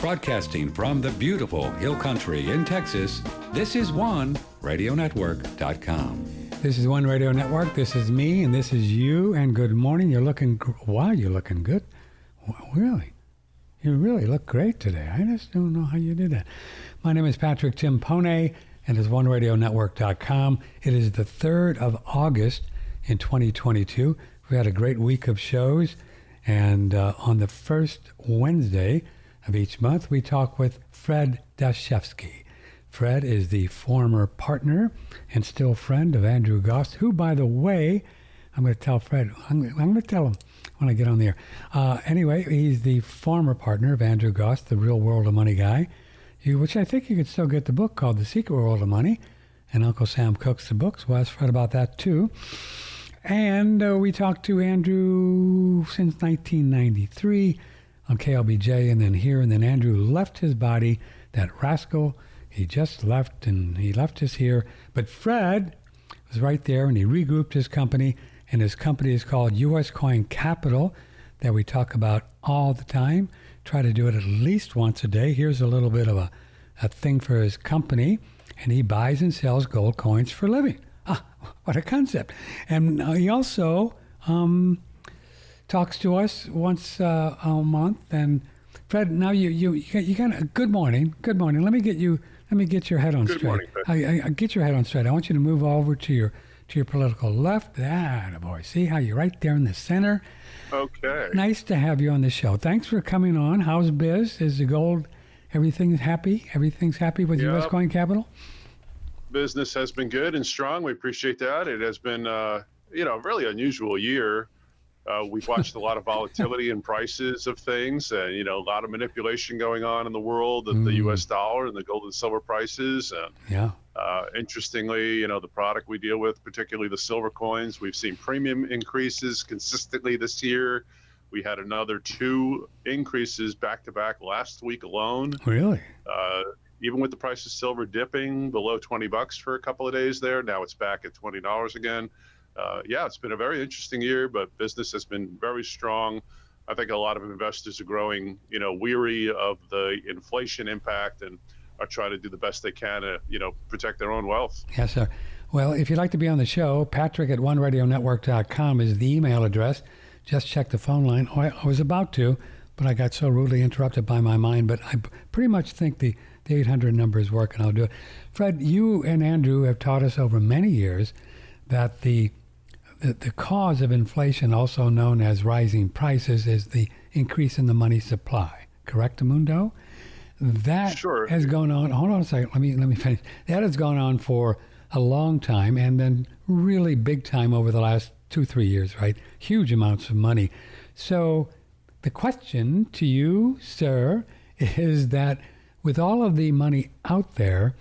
Broadcasting from the beautiful Hill Country in Texas, this is OneRadioNetwork.com. This is One Radio Network. This is me, and this is you. And good morning. You're looking good. Really? You really look great today. I just don't know how you did that. My name is Patrick Timpone, and it's OneRadioNetwork.com. It is the 3rd of August in 2022. We had a great week of shows, and on the first Wednesday of each month, we talk with Fred Dashevsky. Fred is the former partner and still friend of Andrew Goss, who, by the way, I'm going to tell Fred, I'm going to tell him when I get on the air. Anyway, he's the former partner of Andrew Goss, the Real World of Money guy, which I think you could still get the book called The Secret World of Money, and Uncle Sam cooks the books. We'll ask Fred about that, too. And we talked to Andrew since 1993 on KLBJ, and then here, and then Andrew left his body, that rascal. He just left, and he left us here. But Fred was right there, and he regrouped his company, and his company is called U.S. Coin Capital, that we talk about all the time. Try to do it at least once a day. Here's a little bit of a thing for his company, and he buys and sells gold coins for a living. What a concept. And he also talks to us once a month. And Fred, now you kind of good morning. Let me get your head on straight. Good morning, I get your head on straight. I want you to move over to your political left. Boy, see how you're right there in the center. Okay. Nice to have you on the show. Thanks for coming on. How's biz? Is the gold? Everything's happy with U.S. Coin Capital? Business has been good and strong. We appreciate that. It has been, a really unusual year. We've watched a lot of volatility in prices of things, and a lot of manipulation going on in the world of the U.S. dollar and the gold and silver prices. And interestingly, the product we deal with, particularly the silver coins, we've seen premium increases consistently this year. We had another 2 increases back to back last week alone. Really? Even with the price of silver dipping below $20 for a couple of days there, now it's back at $20 again. It's been a very interesting year, but business has been very strong. I think a lot of investors are growing, weary of the inflation impact and are trying to do the best they can to, protect their own wealth. Yes, sir. Well, if you'd like to be on the show, Patrick at OneRadioNetwork.com is the email address. Just check the phone line. I was about to, but I got so rudely interrupted by my mind. But I pretty much think the 800 number is working. I'll do it. Fred, you and Andrew have taught us over many years that the cause of inflation, also known as rising prices, is the increase in the money supply. Correct, Mundo? That sure has gone on. Hold on a second. Let me finish. That has gone on for a long time, and then really big time over the last 2-3 years, right? Huge amounts of money. So the question to you, sir, is that with all of the money out there,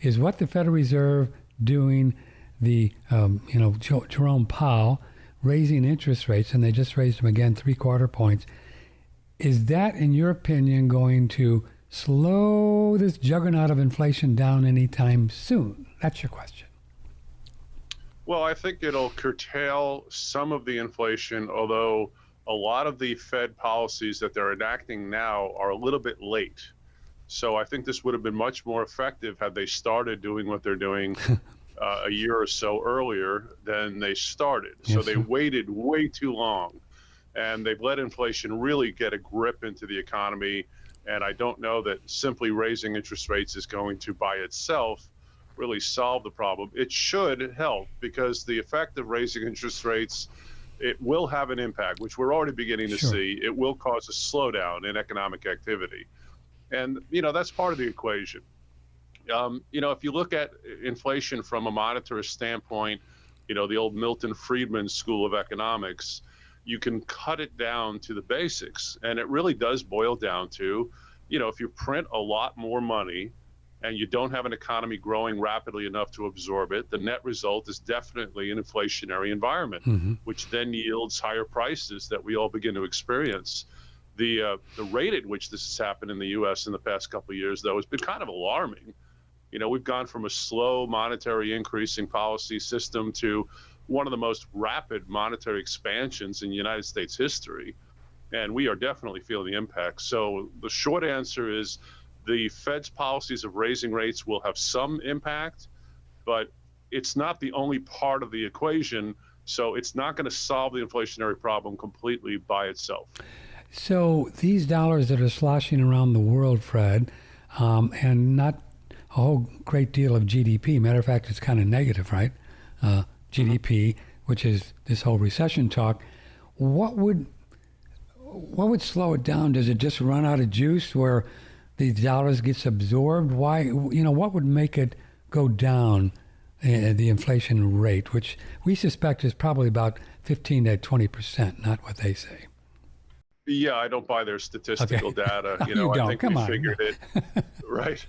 is what the Federal Reserve doing, Jerome Powell raising interest rates, and they just raised them again 3/4 points, is that, in your opinion, going to slow this juggernaut of inflation down anytime soon? That's your question. Well, I think it'll curtail some of the inflation, although a lot of the Fed policies that they're enacting now are a little bit late. So I think this would have been much more effective had they started doing what they're doing a year or so earlier than they started. Yes, so they sir. waited way too long, and they've let inflation really get a grip into the economy. And I don't know that simply raising interest rates is going to, by itself, really solve the problem. It should help, because the effect of raising interest rates, it will have an impact, which we're already beginning to see. It will cause a slowdown in economic activity. And, that's part of the equation. If you look at inflation from a monetarist standpoint, the old Milton Friedman school of economics, you can cut it down to the basics. And it really does boil down to, if you print a lot more money and you don't have an economy growing rapidly enough to absorb it, the net result is definitely an inflationary environment, which then yields higher prices that we all begin to experience. The rate at which this has happened in the U.S. in the past couple of years, though, has been kind of alarming. We've gone from a slow monetary increasing policy system to one of the most rapid monetary expansions in United States history. and we are definitely feeling the impact. So the short answer is the Fed's policies of raising rates will have some impact, but it's not the only part of the equation. So it's not going to solve the inflationary problem completely by itself. So these dollars that are sloshing around the world, Fred, and not a whole great deal of GDP. Matter of fact, it's kind of negative, right? GDP, which is this whole recession talk. What would slow it down? Does it just run out of juice where these dollars gets absorbed? Why? What would make it go down? The inflation rate, which we suspect is probably about 15 to 20%, not what they say. Yeah, I don't buy their statistical data. You I think we figured it, right?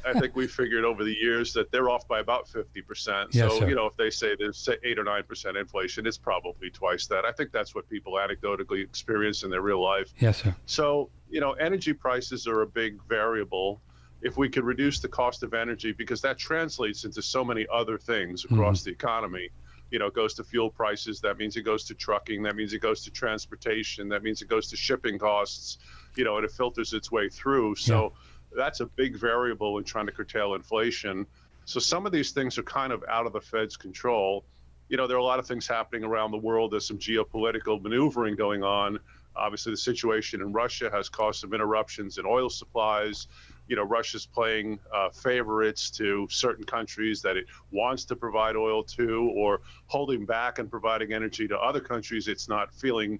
I think we figured over the years that they're off by about 50%. Yes, so, sir. If they say there's 8 or 9% inflation, it's probably twice that. I think that's what people anecdotally experience in their real life. Yes, sir. So, energy prices are a big variable. If we could reduce the cost of energy, because that translates into so many other things across the economy. It goes to fuel prices. That means it goes to trucking. That means it goes to transportation. That means it goes to shipping costs, and it filters its way through. So that's a big variable in trying to curtail inflation. So some of these things are kind of out of the Fed's control. There are a lot of things happening around the world. There's some geopolitical maneuvering going on. Obviously, the situation in Russia has caused some interruptions in oil supplies. Russia's playing favorites to certain countries that it wants to provide oil to, or holding back and providing energy to other countries it's not feeling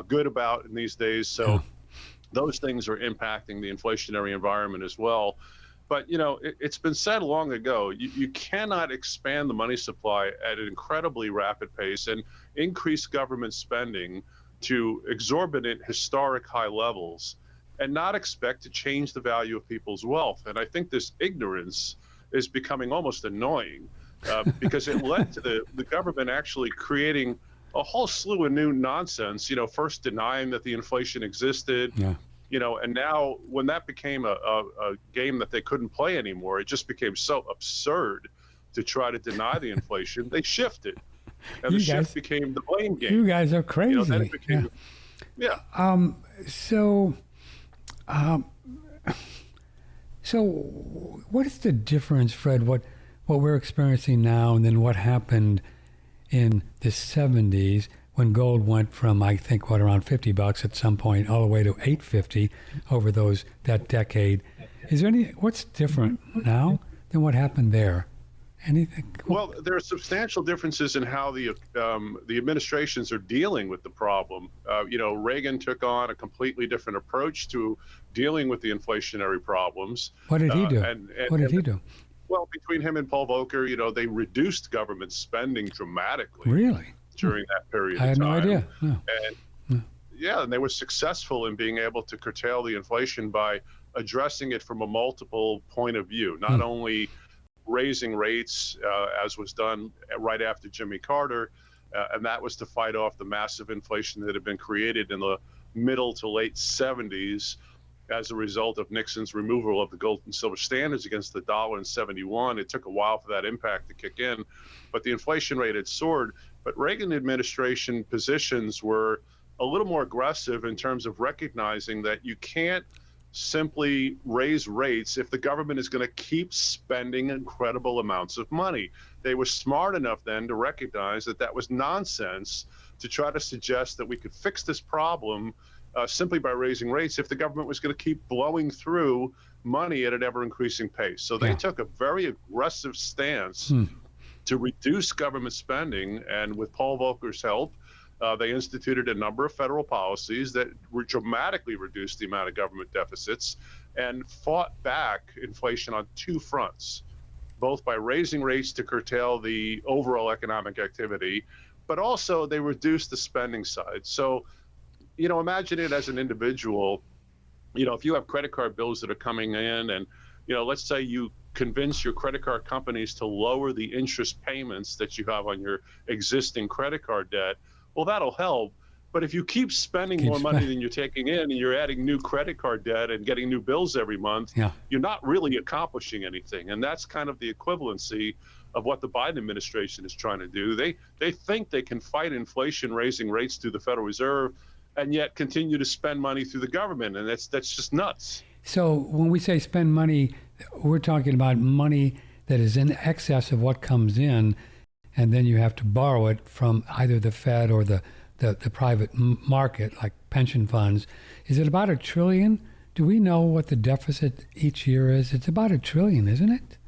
good about in these days. So those things are impacting the inflationary environment as well. But, it's been said long ago, you cannot expand the money supply at an incredibly rapid pace and increase government spending to exorbitant historic high levels and not expect to change the value of people's wealth. And I think this ignorance is becoming almost annoying because it led to the government actually creating a whole slew of new nonsense, first denying that the inflation existed, and now when that became a game that they couldn't play anymore, it just became so absurd to try to deny the inflation, they shifted. And the shift became the blame game. You guys are crazy. Then it became, So what is the difference, Fred, what we're experiencing now and then what happened in the 70s when gold went from, I think, around $50 at some point all the way to $850 over that decade? Is there what's different now than what happened there? Anything? Well, there are substantial differences in how the administrations are dealing with the problem. Reagan took on a completely different approach to dealing with the inflationary problems. What did he do? What did he do? Well, between him and Paul Volcker, they reduced government spending dramatically. Really? During that period of time. I had no idea. No. And and they were successful in being able to curtail the inflation by addressing it from a multiple point of view, not only raising rates, as was done right after Jimmy Carter, and that was to fight off the massive inflation that had been created in the middle to late 70s as a result of Nixon's removal of the gold and silver standards against the dollar in 71. It took a while for that impact to kick in, but the inflation rate had soared. But Reagan administration positions were a little more aggressive in terms of recognizing that you can't simply raise rates if the government is going to keep spending incredible amounts of money. They were smart enough then to recognize that that was nonsense to try to suggest that we could fix this problem simply by raising rates if the government was going to keep blowing through money at an ever-increasing pace. So they took a very aggressive stance to reduce government spending, and with Paul Volcker's help, they instituted a number of federal policies that dramatically reduced the amount of government deficits and fought back inflation on two fronts, both by raising rates to curtail the overall economic activity, but also they reduced the spending side. So, imagine it as an individual, if you have credit card bills that are coming in and, let's say you convince your credit card companies to lower the interest payments that you have on your existing credit card debt, well, that'll help. But if you keep spending more money than you're taking in and you're adding new credit card debt and getting new bills every month, you're not really accomplishing anything. And that's kind of the equivalency of what the Biden administration is trying to do. They think they can fight inflation raising rates through the Federal Reserve. and yet continue to spend money through the government. And that's just nuts. So when we say spend money, we're talking about money that is in excess of what comes in, and then you have to borrow it from either the Fed or the private market, like pension funds. Is it about $1 trillion? Do we know what the deficit each year is? It's about $1 trillion, isn't it?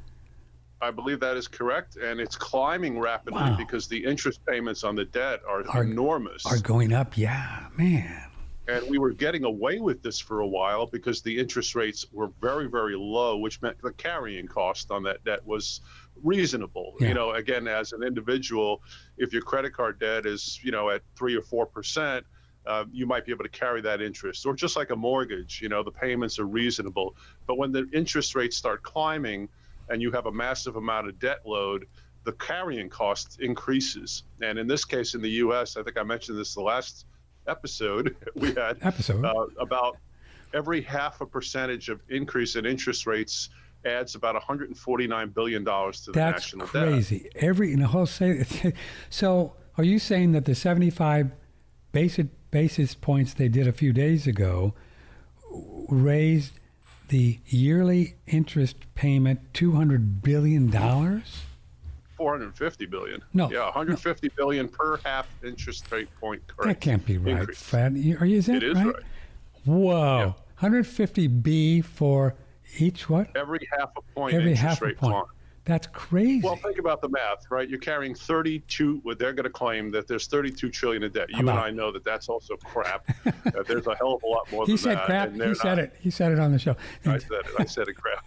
I believe that is correct, and it's climbing rapidly. Wow. Because the interest payments on the debt are enormous. Are going up, yeah, man. And we were getting away with this for a while because the interest rates were very, very low, which meant the carrying cost on that debt was reasonable. Yeah. You know, again, as an individual, if your credit card debt is, at 3 or 4%, you might be able to carry that interest. Or just like a mortgage, the payments are reasonable. But when the interest rates start climbing and you have a massive amount of debt load, the carrying cost increases. And in this case, in the U.S., I think I mentioned this the last episode we had, about every 0.5% of increase in interest rates adds about $149 billion to the national debt. That's crazy. So are you saying that the 75 basis points they did a few days ago raised the yearly interest payment $200 billion? $450 billion. No. Yeah, $150 billion per half interest rate point. That can't be right, increase. Fred. Is that It is right. Whoa. Yeah. 150 B for each what? Every 0.5 point Every interest half a rate point. climb. That's crazy. Well, think about the math, right? You're carrying 32. Well, they're going to claim that there's 32 trillion in debt. You and I know that that's also crap. There's a hell of a lot more than that. He said crap. He said it. He said it on the show. I said it crap.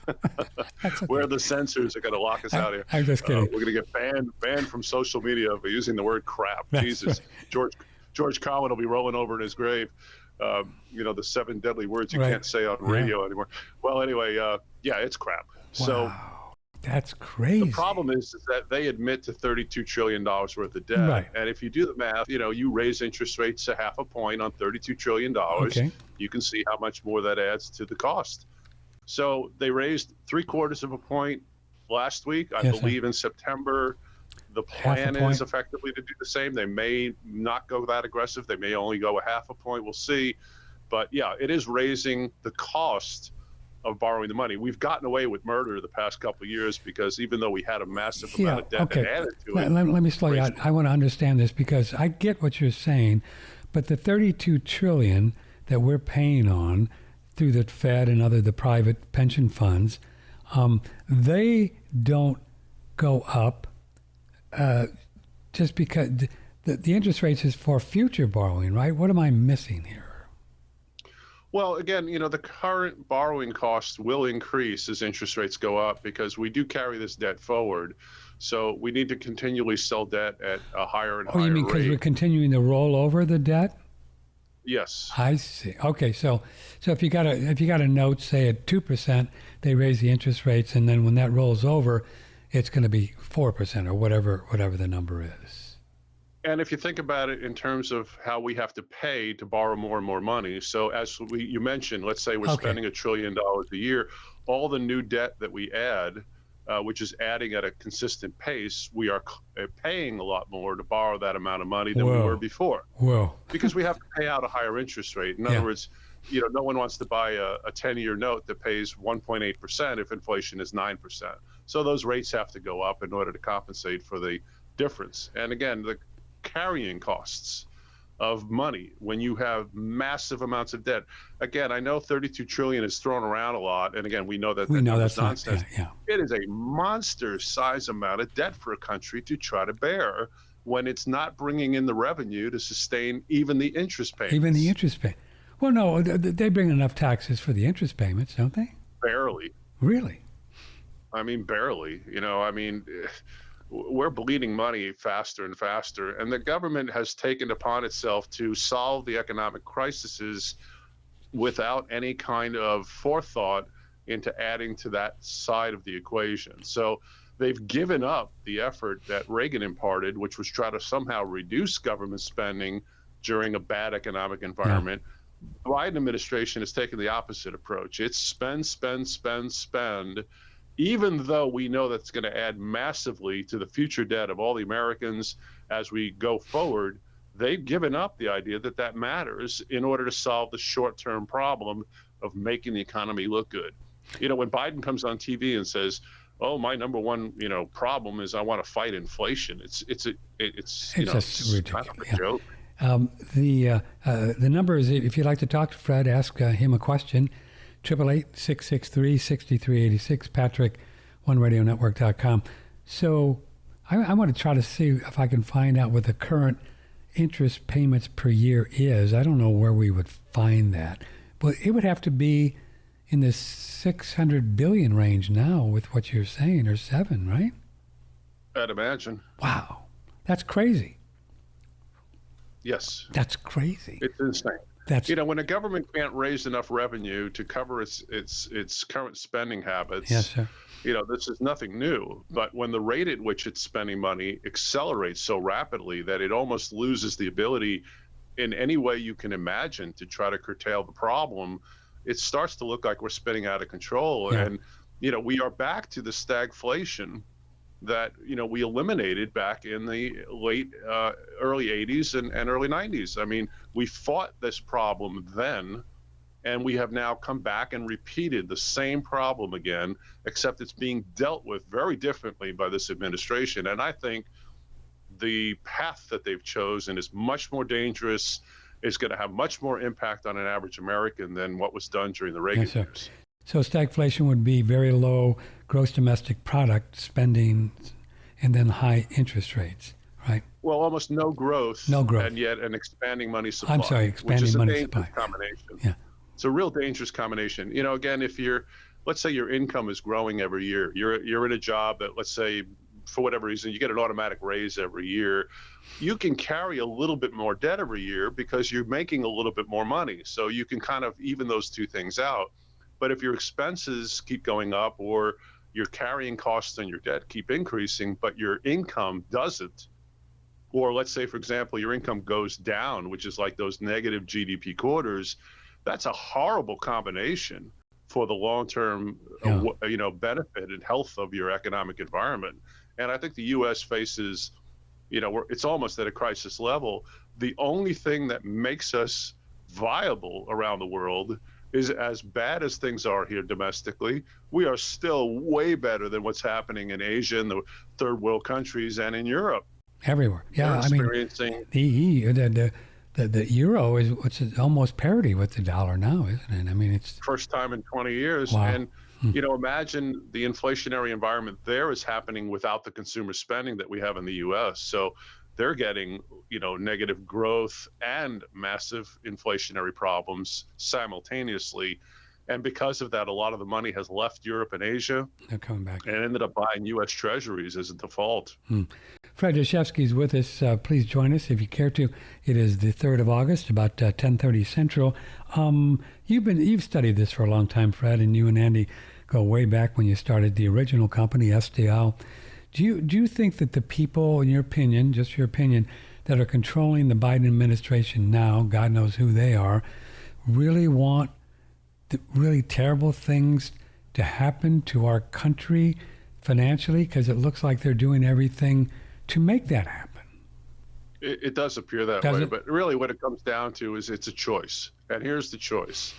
Okay. Where the censors are going to lock us out here. I'm just kidding. We're going to get banned from social media for using the word crap. That's Jesus. right. George Carlin will be rolling over in his grave. The 7 deadly words you can't say on radio anymore. Well, anyway, it's crap. Wow. So that's crazy. the problem is that they admit to $32 trillion worth of debt. Right. And if you do the math, you raise interest rates to 0.5 point on $32 trillion. Okay. You can see how much more that adds to the cost. So they raised 0.75 point last week. I believe in September. The plan is effectively to do the same. They may not go that aggressive. They may only go 0.5 point. We'll see. But yeah, it is raising the cost of borrowing the money. We've gotten away with murder the past couple of years because even though we had a massive amount of debt that added to it. Let me slow you out. I want to understand this because I get what you're saying, but the 32 trillion that we're paying on through the Fed and the private pension funds, they don't go up just because the interest rates is for future borrowing, right? What am I missing here? Well, again, the current borrowing costs will increase as interest rates go up because we do carry this debt forward. So we need to continually sell debt at a higher and higher rate. Oh, you mean because we're continuing to roll over the debt? Yes. I see. Okay, so if you got a note, say at 2%, they raise the interest rates, and then when that rolls over, it's going to be 4% or whatever the number is. And if you think about it in terms of how we have to pay to borrow more and more money, so as you mentioned, let's say we're spending $1 trillion a year, all the new debt that we add, which is adding at a consistent pace, we are paying a lot more to borrow that amount of money than we were before. Whoa. Because we have to pay out a higher interest rate. In other words, no one wants to buy a 10-year note that pays 1.8% if inflation is 9%. So those rates have to go up in order to compensate for the difference. And again, the carrying costs of money when you have massive amounts of debt. Again, I know 32 trillion is thrown around a lot, and again, we know that's nonsense. It is a monster-size amount of debt for a country to try to bear when it's not bringing in the revenue to sustain even the interest payments. Well, no, they bring enough taxes for the interest payments, don't they? Barely. Really? I mean, barely. We're bleeding money faster and faster, and the government has taken upon itself to solve the economic crises without any kind of forethought into adding to that side of the equation. So they've given up the effort that Reagan imparted, which was try to somehow reduce government spending during a bad economic environment. The Biden administration has taken the opposite approach. It's spend, even though we know that's going to add massively to the future debt of all the Americans as we go forward. they've given up the idea that that matters in order to solve the short-term problem of making the economy look good. When Biden comes on TV and says, "Oh, my number one, problem is I want to fight inflation," it's just kind of a joke. The number is, if you'd like to talk to Fred, ask him a question. 888-663-6386. Patrick, OneRadioNetwork.com. So I want to try to see if I can find out what the current interest payments per year is. I don't know where we would find that, but it would have to be in the 600 billion range now with what you're saying, or 7, right? I'd imagine. Wow. That's crazy. Yes. That's crazy. It's insane. When a government can't raise enough revenue to cover its current spending habits, yes, sir. This is nothing new. But when the rate at which it's spending money accelerates so rapidly that it almost loses the ability in any way you can imagine to try to curtail the problem, it starts to look like we're spinning out of control. Yeah. And, we are back to the stagflation that, we eliminated back in the early 80s and early 90s. I mean, we fought this problem then, and we have now come back and repeated the same problem again, except it's being dealt with very differently by this administration. And I think the path that they've chosen is much more dangerous, is going to have much more impact on an average American than what was done during the Reagan years. So stagflation would be very low gross domestic product spending and then high interest rates, right? Well, almost no growth. No growth. And yet an expanding money supply. I'm sorry, expanding money supply. Which is a dangerous combination. Yeah. It's a real dangerous combination. Again, if let's say your income is growing every year, you're in a job that, let's say, for whatever reason, you get an automatic raise every year, you can carry a little bit more debt every year because you're making a little bit more money. So you can kind of even those two things out. But if your expenses keep going up, or your carrying costs and your debt keep increasing, but your income doesn't, or let's say, for example, your income goes down, which is like those negative GDP quarters, that's a horrible combination for the long-term benefit and health of your economic environment. And I think the U.S. faces, it's almost at a crisis level. The only thing that makes us viable around the world is, as bad as things are here domestically, we are still way better than what's happening in Asia and the third world countries and in Europe. Everywhere. Yeah, I mean, the euro is almost parity with the dollar now, isn't it? I mean, it's first time in 20 years. Wow. And, imagine the inflationary environment there is happening without the consumer spending that we have in the U.S. So they're getting, negative growth and massive inflationary problems simultaneously. And because of that, a lot of the money has left Europe and Asia. They're coming back. And ended up buying U.S. treasuries as a default. Fred Dashevsky is with us. Please join us if you care to. It is the 3rd of August, about 10:30 Central. You've studied this for a long time, Fred, and you and Andy go way back when you started the original company, SDL. Do you think that the people, in your opinion, just your opinion, that are controlling the Biden administration now, God knows who they are, really want the really terrible things to happen to our country financially? Because it looks like they're doing everything to make that happen. It does appear that way, but really what it comes down to is it's a choice. And here's the choice.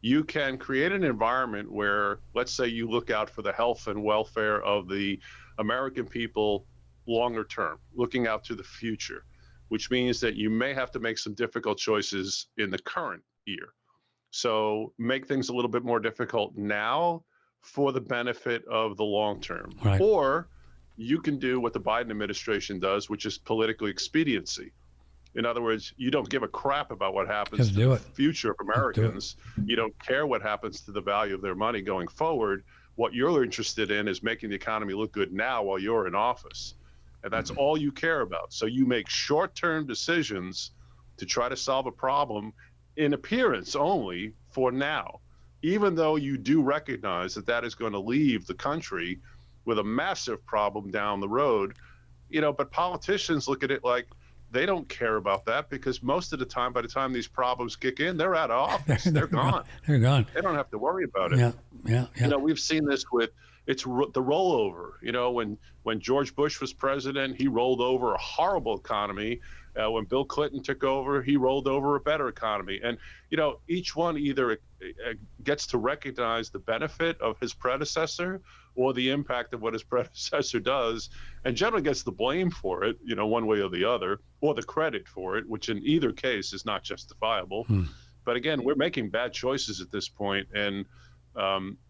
You can create an environment where, let's say, you look out for the health and welfare of the American people longer term, looking out to the future, which means that you may have to make some difficult choices in the current year. So make things a little bit more difficult now for the benefit of the long term. Right. Or you can do what the Biden administration does, which is political expediency. In other words, you don't give a crap about what happens to the future of Americans. You don't care what happens to the value of their money going forward. What you're interested in is making the economy look good now while you're in office. And that's all you care about. So you make short-term decisions to try to solve a problem in appearance only for now, even though you do recognize that that is going to leave the country with a massive problem down the road. But politicians look at it like they don't care about that, because most of the time, by the time these problems kick in, they're out of office. They're gone. They're gone. They don't have to worry about it. Yeah. We've seen this with the rollover. When George Bush was president, he rolled over a horrible economy. When Bill Clinton took over, he rolled over a better economy. And each one either gets to recognize the benefit of his predecessor or the impact of what his predecessor does, and generally gets the blame for it, one way or the other, or the credit for it, which in either case is not justifiable. But again, we're making bad choices at this point, and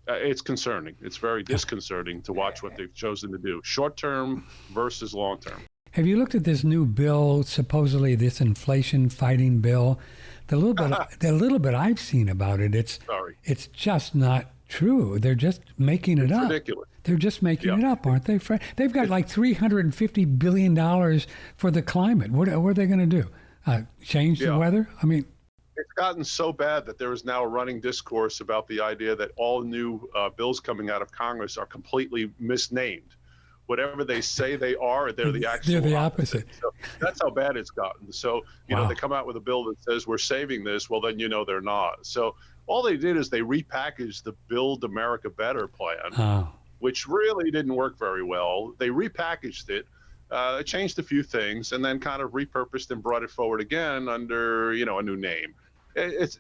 it's concerning. It's very disconcerting to watch what they've chosen to do, short-term versus long-term. Have you looked at this new bill, supposedly this inflation fighting bill? The little bit I've seen about it, it's just not true. They're just making it up. Ridiculous. They're just making it up, aren't they, Fred? They've got like $350 billion for the climate. What are they going to do? Change the weather? I mean, it's gotten so bad that there is now a running discourse about the idea that all new bills coming out of Congress are completely misnamed. Whatever they say they are, they're the actual opposite. So that's how bad it's gotten. So, they come out with a bill that says we're saving this. Well, then they're not. So all they did is they repackaged the Build America Better plan, which really didn't work very well. They repackaged it, changed a few things, and then kind of repurposed and brought it forward again under, a new name. It's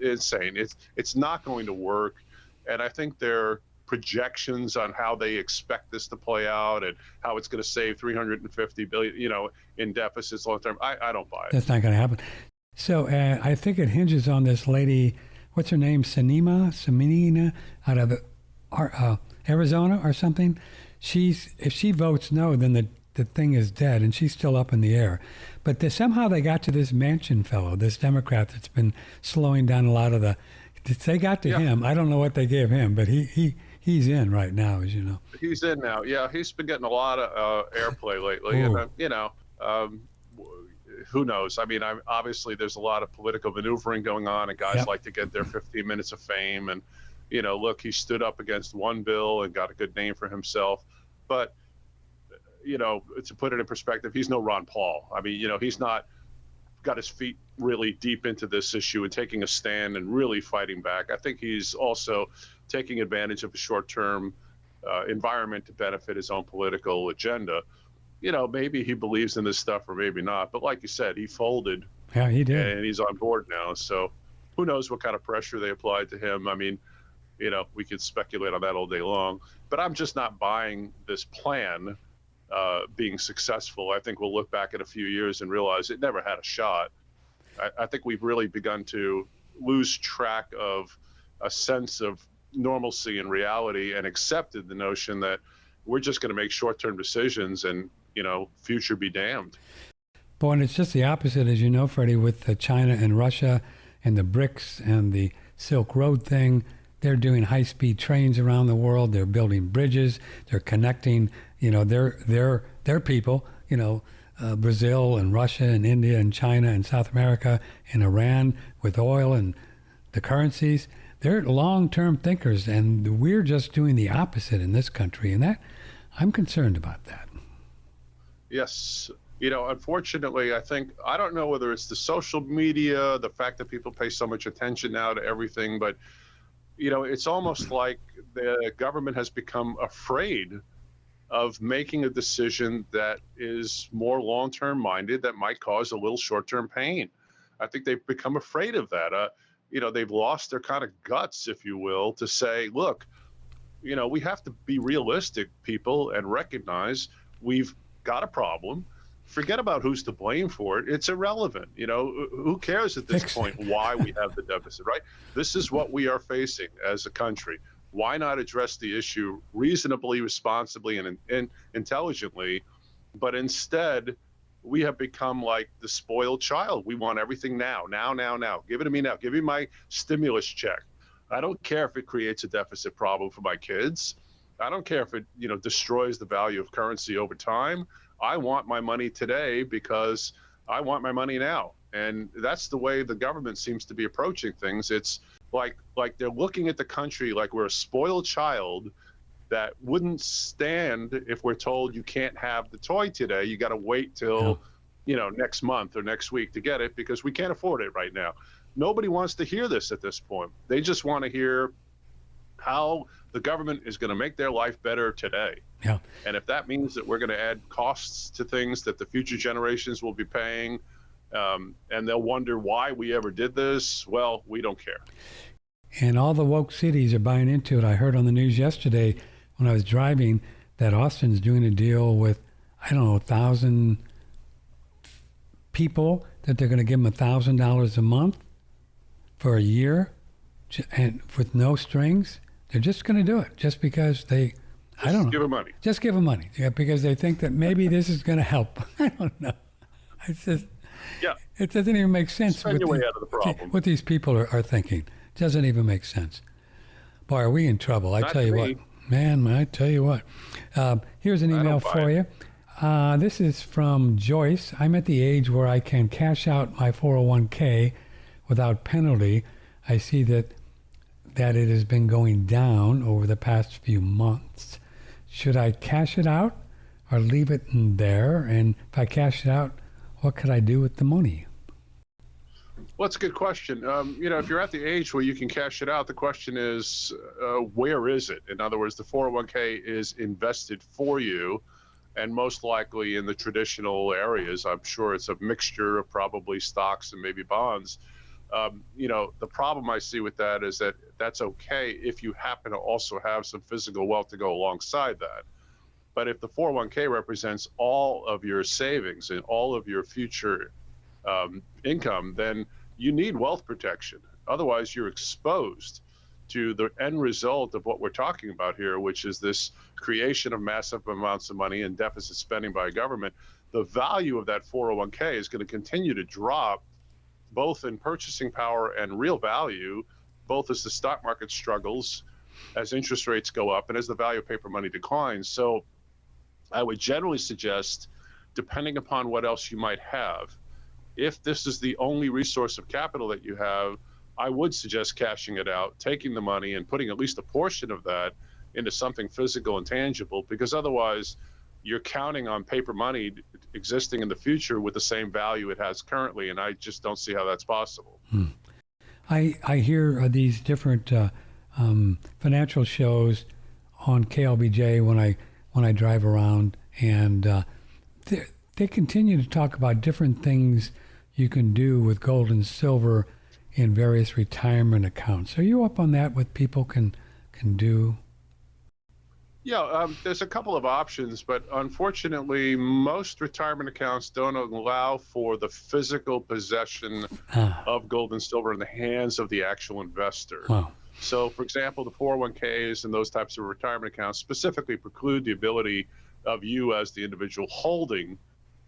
insane. It's not going to work. And I think they're projections on how they expect this to play out and how it's going to save $350 billion, in deficits long term. I don't buy it. That's not going to happen. So I think it hinges on this lady. What's her name? Sinema out of Arizona or something. If she votes no, then the thing is dead, and she's still up in the air. But somehow they got to this Manchin fellow, this Democrat that's been slowing down a lot of the. They got to him. I don't know what they gave him, but he's in right now, as you know. He's in now. Yeah, he's been getting a lot of airplay lately. And, who knows? I mean, obviously there's a lot of political maneuvering going on, and guys like to get their 15 minutes of fame. And, look, he stood up against one bill and got a good name for himself. But, to put it in perspective, he's no Ron Paul. I mean, he's not got his feet really deep into this issue and taking a stand and really fighting back. I think he's also taking advantage of a short-term environment to benefit his own political agenda. Maybe he believes in this stuff or maybe not. But like you said, he folded. Yeah, he did. And he's on board now. So who knows what kind of pressure they applied to him. I mean, we could speculate on that all day long. But I'm just not buying this plan being successful. I think we'll look back in a few years and realize it never had a shot. I think we've really begun to lose track of a sense of normalcy and reality and accepted the notion that we're just going to make short-term decisions and, future be damned. Boy, and it's just the opposite, as you know, Freddie, with China and Russia and the BRICS and the Silk Road thing. They're doing high-speed trains around the world. They're building bridges. They're connecting, their people, Brazil and Russia and India and China and South America and Iran with oil and the currencies. They're long-term thinkers, and we're just doing the opposite in this country, and that I'm concerned about that. Yes. Unfortunately, I don't know whether it's the social media, the fact that people pay so much attention now to everything, but, it's almost like the government has become afraid of making a decision that is more long-term minded that might cause a little short-term pain. I think they've become afraid of that. They've lost their kind of guts, if you will, to say, look, we have to be realistic, people, and recognize we've got a problem. Forget about who's to blame for it. It's irrelevant. Who cares at this point why we have the deficit, right? This is what we are facing as a country. Why not address the issue reasonably, responsibly, and intelligently? But instead, we have become like the spoiled child. We want everything now. Give it to me now. Give me my stimulus check. I don't care if it creates a deficit problem for my kids. I don't care if it, destroys the value of currency over time. I want my money today because I want my money now. And that's the way the government seems to be approaching things. It's like they're looking at the country like we're a spoiled child that wouldn't stand if we're told you can't have the toy today. You got to wait till, next month or next week to get it because we can't afford it right now. Nobody wants to hear this at this point. They just want to hear, how the government is going to make their life better today. Yeah. And if that means that we're going to add costs to things that the future generations will be paying, and they'll wonder why we ever did this, well, we don't care. And all the woke cities are buying into it. I heard on the news yesterday when I was driving that Austin's doing a deal with, I don't know, 1,000 people that they're going to give them $1,000 a month for a year, and with no strings. They're just going to do it just because I don't know. Give them money. Just give them money. Yeah, because they think that maybe this is going to help. I don't know. It's just, yeah, it doesn't even make sense spend your way out of the problem. what these people are thinking. It doesn't even make sense. Boy, are we in trouble. I tell you what. Man, I tell you what. Here's an email for you. This is from Joyce. I'm at the age where I can cash out my 401k without penalty. I see that it has been going down over the past few months. Should I cash it out or leave it in there? And if I cash it out, what could I do with the money? Well, it's a good question. If you're at the age where you can cash it out, the question is, where is it? In other words, the 401k is invested for you, and most likely in the traditional areas. I'm sure it's a mixture of probably stocks and maybe bonds. The problem I see with that is that that's okay if you happen to also have some physical wealth to go alongside that. But if the 401k represents all of your savings and all of your future income, then you need wealth protection. Otherwise, you're exposed to the end result of what we're talking about here, which is this creation of massive amounts of money and deficit spending by government. The value of that 401k is going to continue to drop, both in purchasing power and real value, both as the stock market struggles, as interest rates go up, and as the value of paper money declines. So I would generally suggest, depending upon what else you might have, if this is the only resource of capital that you have, I would suggest cashing it out, taking the money and putting at least a portion of that into something physical and tangible, because otherwise you're counting on paper money existing in the future with the same value it has currently, and I just don't see how that's possible. I hear these different financial shows on KLBJ when I drive around, and they continue to talk about different things you can do with gold and silver in various retirement accounts. Are you up on that, what people can do? Yeah, there's a couple of options, but unfortunately, most retirement accounts don't allow for the physical possession of gold and silver in the hands of the actual investor. Wow. So, for example, the 401ks and those types of retirement accounts specifically preclude the ability of you as the individual holding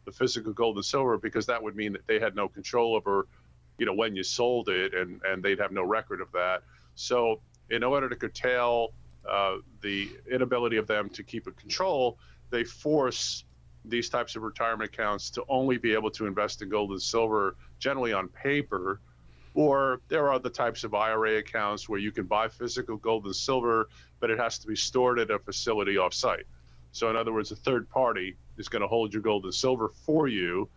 the physical gold and silver, because that would mean that they had no control over, when you sold it, and they'd have no record of that. So in order to curtail the inability of them to keep in control, they force these types of retirement accounts to only be able to invest in gold and silver, generally on paper, or there are other types of IRA accounts where you can buy physical gold and silver, but it has to be stored at a facility off-site. So in other words, a third party is going to hold your gold and silver for you,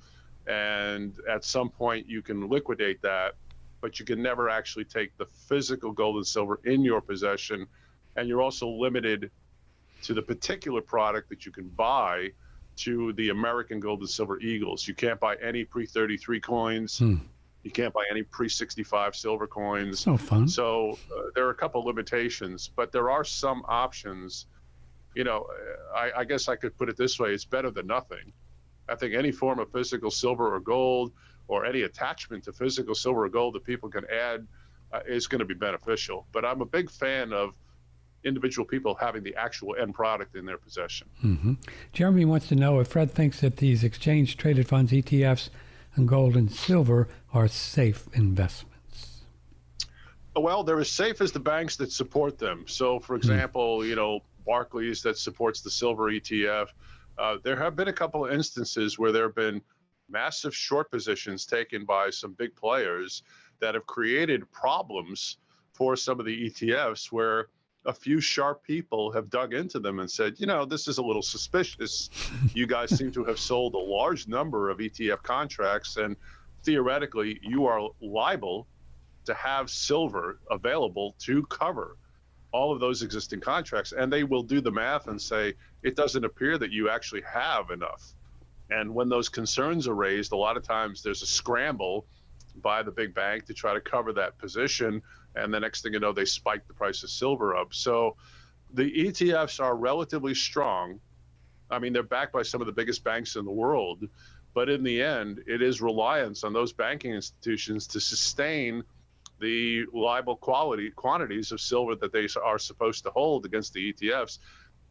and at some point you can liquidate that, but you can never actually take the physical gold and silver in your possession. And you're also limited to the particular product that you can buy to the American gold and silver eagles. You can't buy any pre-33 coins. You can't buy any pre-65 silver coins. So fun. So there are a couple limitations, but there are some options. I guess I could put it this way: it's better than nothing. I think any form of physical silver or gold, or any attachment to physical silver or gold that people can add is going to be beneficial. But I'm a big fan of individual people having the actual end product in their possession. Mm-hmm. Jeremy wants to know if Fred thinks that these exchange-traded funds, ETFs, and gold and silver are safe investments. Well, they're as safe as the banks that support them. So, for example, Barclays that supports the silver ETF. There have been a couple of instances where there have been massive short positions taken by some big players that have created problems for some of the ETFs, where a few sharp people have dug into them and said, this is a little suspicious. You guys seem to have sold a large number of ETF contracts, and theoretically you are liable to have silver available to cover all of those existing contracts, and they will do the math and say, it doesn't appear that you actually have enough. And when those concerns are raised, a lot of times there's a scramble by the big bank to try to cover that position. And the next thing you know, they spike the price of silver up. So the ETFs are relatively strong. I mean, they're backed by some of the biggest banks in the world. But in the end, it is reliance on those banking institutions to sustain the reliable quantities of silver that they are supposed to hold against the ETFs.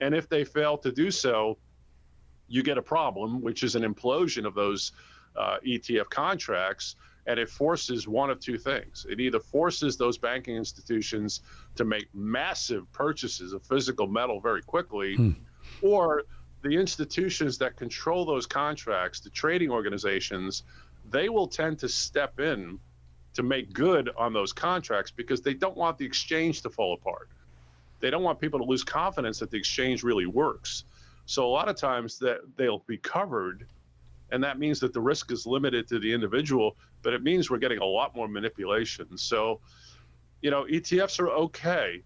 And if they fail to do so, you get a problem, which is an implosion of those ETF contracts. And it forces one of two things. It either forces those banking institutions to make massive purchases of physical metal very quickly, or the institutions that control those contracts, the trading organizations, they will tend to step in to make good on those contracts because they don't want the exchange to fall apart. They don't want people to lose confidence that the exchange really works. So a lot of times that they'll be covered, and that means that the risk is limited to the individual, but it means we're getting a lot more manipulation. So, ETFs are okay,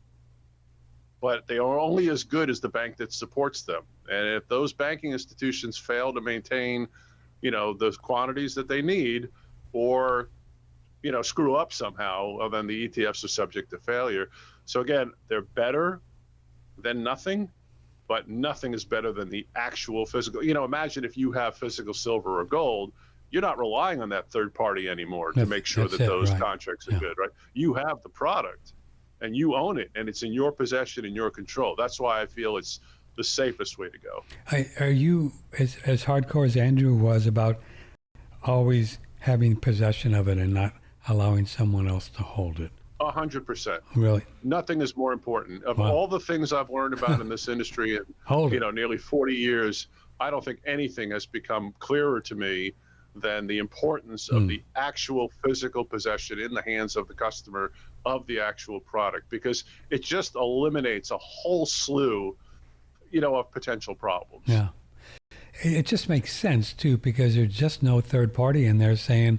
but they are only as good as the bank that supports them. And if those banking institutions fail to maintain, those quantities that they need, or screw up somehow, then the ETFs are subject to failure. So again, they're better than nothing, but nothing is better than the actual physical. Imagine if you have physical silver or gold, you're not relying on that third party anymore to make sure that those contracts are good, right? You have the product and you own it, and it's in your possession and your control. That's why I feel it's the safest way to go. Are you as hardcore as Andrew was about always having possession of it and not allowing someone else to hold it? 100%. Really? Nothing is more important. Of all the things I've learned about in this industry in nearly 40 years, I don't think anything has become clearer to me than the importance of the actual physical possession in the hands of the customer of the actual product, because it just eliminates a whole slew, of potential problems. Yeah. It just makes sense, too, because there's just no third party in there saying,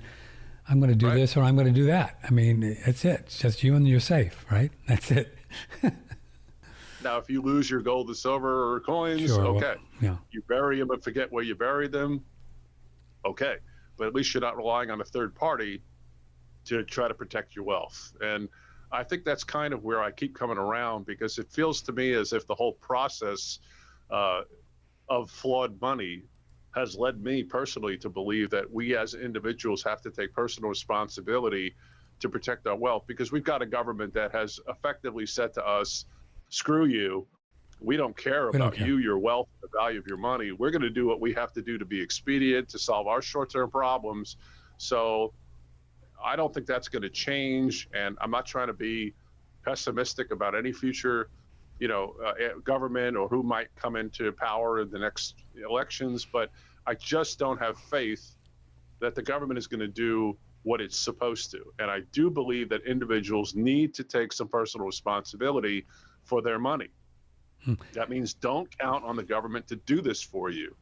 I'm going to do this or I'm going to do that. I mean, that's it. It's just you and you're safe, right? That's it. Now, if you lose your gold and silver or coins, okay. Yeah. You bury them and forget where you buried them, okay. But at least you're not relying on a third party to try to protect your wealth. And I think that's kind of where I keep coming around, because it feels to me as if the whole process of flawed money has led me personally to believe that we as individuals have to take personal responsibility to protect our wealth, because we've got a government that has effectively said to us, screw you. We don't care about you, your wealth, the value of your money. We're going to do what we have to do to be expedient, to solve our short-term problems. So I don't think that's going to change. And I'm not trying to be pessimistic about any future, government or who might come into power in the next elections, but I just don't have faith that the government is going to do what it's supposed to. And I do believe that individuals need to take some personal responsibility for their money. That means don't count on the government to do this for you.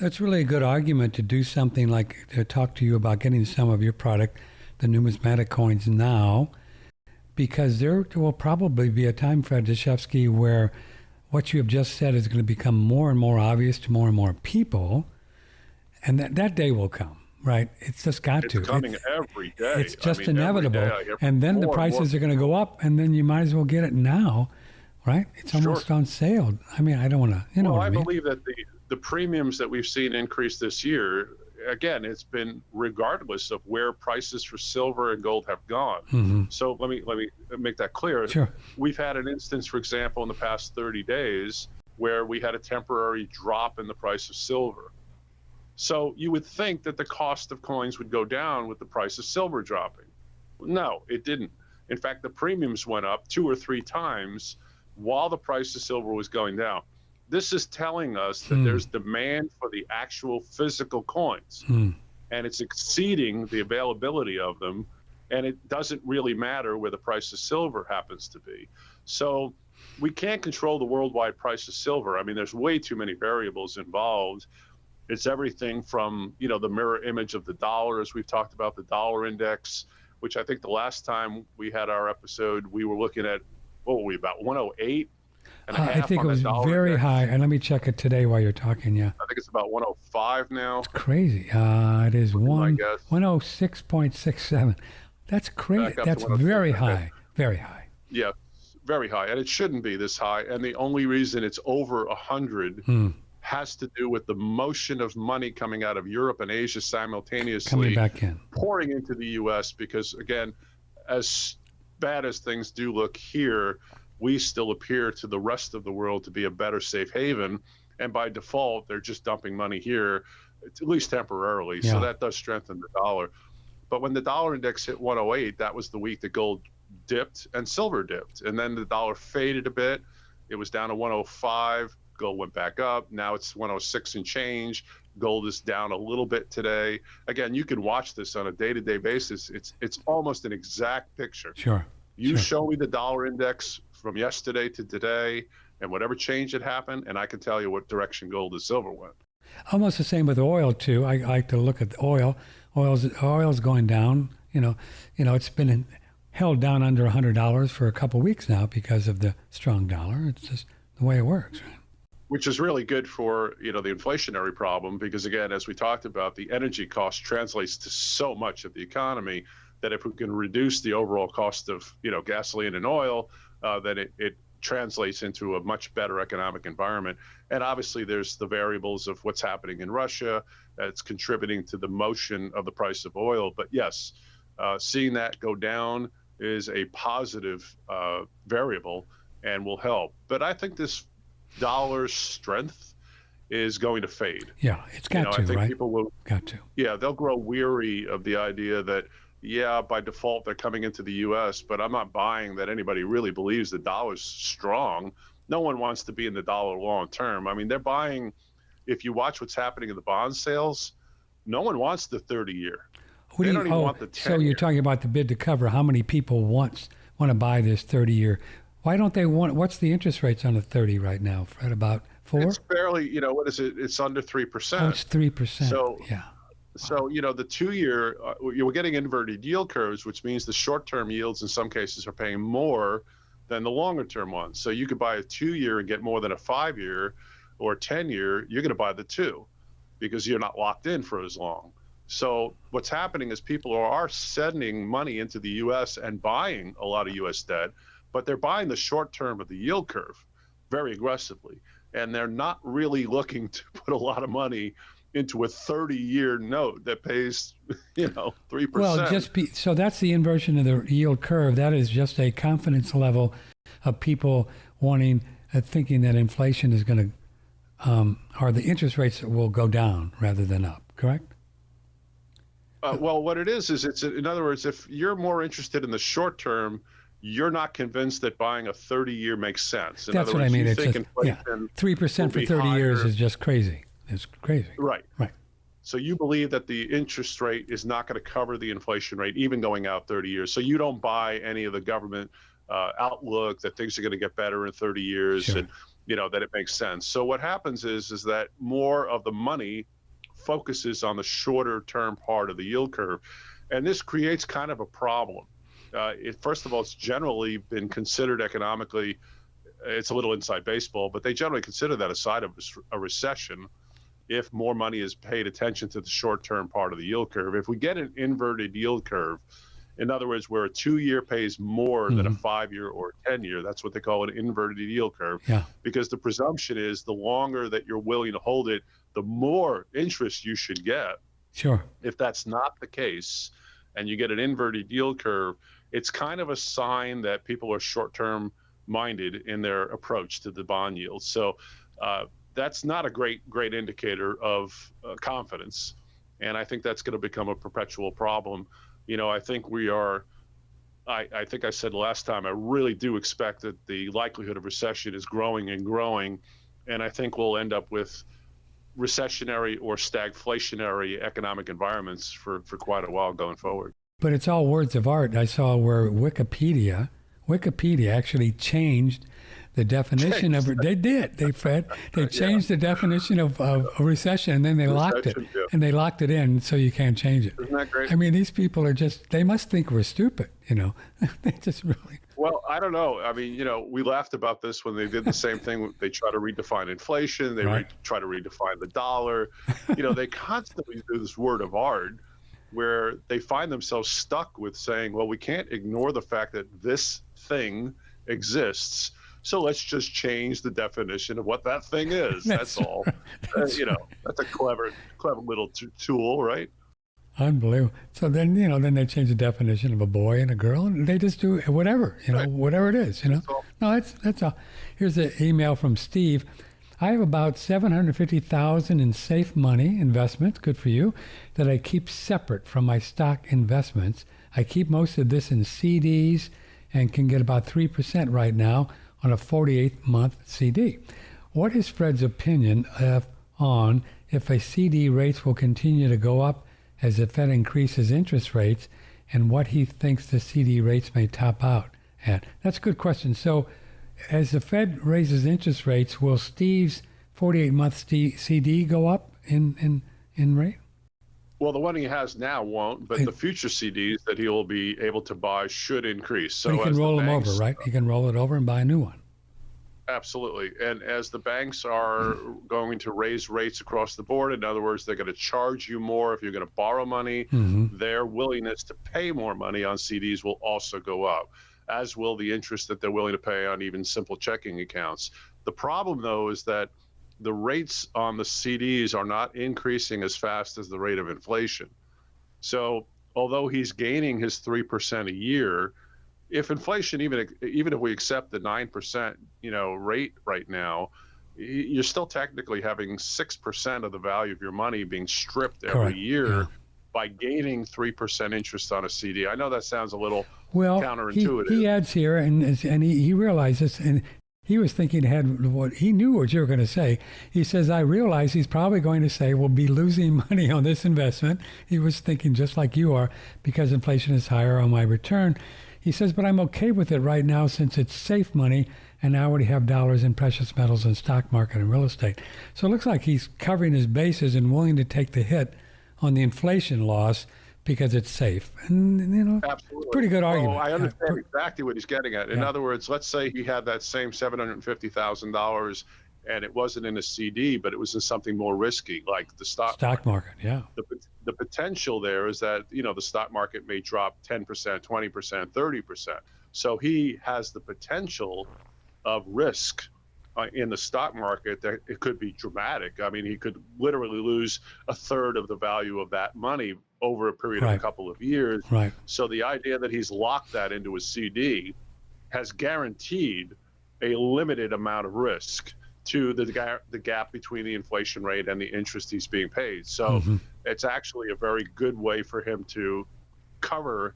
That's really a good argument to do something like to talk to you about getting some of your product, the numismatic coins, now, because there will probably be a time, Fred Dashevsky, where what you have just said is going to become more and more obvious to more and more people, and that day will come, right? It's just got to. It's coming every day. It's just inevitable. And then the prices are going to go up, and then you might as well get it now, right? It's almost on sale. I mean, I don't want to, Well, what I mean? believe that the premiums that we've seen increase this year, again, it's been regardless of where prices for silver and gold have gone. So let me make that clear. Sure. We've had an instance, for example, in the past 30 days where we had a temporary drop in the price of silver. So you would think that the cost of coins would go down with the price of silver dropping. No, it didn't. In fact, the premiums went up 2 or 3 times while the price of silver was going down. This is telling us that there's demand for the actual physical coins, and it's exceeding the availability of them, and it doesn't really matter where the price of silver happens to be. So we can't control the worldwide price of silver. I mean, there's way too many variables involved. It's everything from, the mirror image of the dollar, as we've talked about, the dollar index, which I think the last time we had our episode, we were looking at what were we, about 108 and a half I think on it was the dollar very index. high. And let me check it today while you're talking. Yeah, I think it's about 105 now. crazy. It is My guess. 106.67. That's crazy. Back up to That's 106, very okay. high. Very high. Yeah, very high. And it shouldn't be this high. And the only reason it's over 100 has to do with the motion of money coming out of Europe and Asia simultaneously, Coming back in. pouring into the U.S. because, again, as bad as things do look here, we still appear to the rest of the world to be a better safe haven. And by default, they're just dumping money here, at least temporarily. Yeah. So that does strengthen the dollar. But when the dollar index hit 108, that was the week that gold dipped and silver dipped. And then the dollar faded a bit. It was down to 105. Gold went back up. Now it's 106 and change. Gold is down a little bit today. Again, you can watch this on a day-to-day basis. It's almost an exact picture. Sure. You Sure. show me the dollar index from yesterday to today and whatever change had happened, and I can tell you what direction gold and silver went. Almost the same with oil too. I like to look at the oil. Oil's going down. It's been held down under $100 for a couple of weeks now because of the strong dollar. It's just the way it works, right? Which is really good for, the inflationary problem, because again, as we talked about, the energy cost translates to so much of the economy that if we can reduce the overall cost of, gasoline and oil, then it translates into a much better economic environment. And obviously there's the variables of what's happening in Russia that's contributing to the motion of the price of oil. But yes, seeing that go down is a positive variable and will help. But I think this dollar's strength is going to fade. Yeah, it's got to, I think right? people will, Got to. yeah, they'll grow weary of the idea that, yeah, by default, they're coming into the U.S., but I'm not buying that anybody really believes the dollar's strong. No one wants to be in the dollar long term. I mean, they're buying, if you watch what's happening in the bond sales, no one wants the 30-year. They don't even want the 10-year. So you're talking about the bid to cover. How many people want to buy this 30-year? Why don't they want? What's the interest rates on a 30 right now? At about 4? It's barely, what is it? It's under 3%. Oh, it's 3%. So, yeah. So, the 2-year, we're getting inverted yield curves, which means the short-term yields in some cases are paying more than the longer-term ones. So you could buy a 2-year and get more than a 5-year, or a 10-year, you're going to buy the 2 because you're not locked in for as long. So what's happening is people are sending money into the U.S. and buying a lot of U.S. debt, but they're buying the short term of the yield curve very aggressively. And they're not really looking to put a lot of money into a 30-year note that pays, 3%. Well, so that's the inversion of the yield curve. That is just a confidence level of people thinking that inflation is going to, or the interest rates will go down rather than up, correct? Well, what it is it's, in other words, if you're more interested in the short term, you're not convinced that buying a 30-year makes sense. That's what I mean. It's just, 3% for 30 years is just crazy. It's crazy. Right. Right. So you believe that the interest rate is not going to cover the inflation rate, even going out 30 years. So you don't buy any of the government outlook that things are going to get better in 30 years, Sure. and that it makes sense. So what happens is that more of the money focuses on the shorter term part of the yield curve, and this creates kind of a problem. First of all, it's generally been considered economically, it's a little inside baseball, but they generally consider that a side of a recession if more money is paid attention to the short-term part of the yield curve. If we get an inverted yield curve, in other words, where a 2-year pays more than a 5-year or a 10-year, that's what they call an inverted yield curve. Yeah. Because the presumption is the longer that you're willing to hold it, the more interest you should get. Sure. If that's not the case, and you get an inverted yield curve, it's kind of a sign that people are short-term minded in their approach to the bond yield. So that's not a great indicator of confidence. And I think that's going to become a perpetual problem. I think I think I said last time, I really do expect that the likelihood of recession is growing and growing. And I think we'll end up with recessionary or stagflationary economic environments for quite a while going forward. But it's all words of art. I saw where Wikipedia actually changed the definition of it. They did. They changed the definition of a recession, and then they locked it. Yeah. And they locked it in, so you can't change it. Isn't that great? I mean, these people are they must think we're stupid, They just really. Well, I don't know. I mean, we laughed about this when they did the same thing. They try to redefine inflation. They try to redefine the dollar. They constantly do this word of art where they find themselves stuck with saying, well, we can't ignore the fact that this thing exists. So let's just change the definition of what that thing is. That's all. That's a clever little tool, right? Unbelievable. So then, then they change the definition of a boy and a girl, and they just do whatever, whatever it is, No, that's all. Here's an email from Steve. I have about $750,000 in safe money investments, good for you, that I keep separate from my stock investments. I keep most of this in CDs and can get about 3% right now on a 48-month CD. What is Fred's opinion on if a CD rates will continue to go up as the Fed increases interest rates, and what he thinks the CD rates may top out at? That's a good question. So as the Fed raises interest rates, will Steve's 48-month CD go up in rate? Well, the one he has now won't, but the future CDs that he'll be able to buy should increase. So but he can roll them over, right? He can roll it over and buy a new one. Absolutely. And as the banks are going to raise rates across the board, in other words, they're going to charge you more if you're going to borrow money, their willingness to pay more money on CDs will also go up, as will the interest that they're willing to pay on even simple checking accounts. The problem, though, is that the rates on the CDs are not increasing as fast as the rate of inflation. So although he's gaining his 3% a year, if inflation, even if we accept the 9%, rate right now, you're still technically having 6% of the value of your money being stripped every year by gaining 3% interest on a CD. I know that sounds a little counterintuitive. He adds here, and he realizes, and he was thinking ahead what he knew what you were going to say. He says, I realize he's probably going to say we'll be losing money on this investment. He was thinking just like you are, because inflation is higher on my return. He says, but I'm okay with it right now since it's safe money, and I already have dollars in precious metals and stock market and real estate. So it looks like he's covering his bases and willing to take the hit on the inflation loss because it's safe. And, Absolutely. Pretty good argument. I understand exactly what he's getting at. In other words, let's say he had that same $750,000 and it wasn't in a CD, but it was in something more risky, like the stock market. Yeah. The potential there is that, the stock market may drop 10%, 20%, 30%. So he has the potential of risk in the stock market that it could be dramatic. I mean, he could literally lose a third of the value of that money over a period of a couple of years. Right. So the idea that he's locked that into a CD has guaranteed a limited amount of risk to the gap between the inflation rate and the interest he's being paid. So it's actually a very good way for him to cover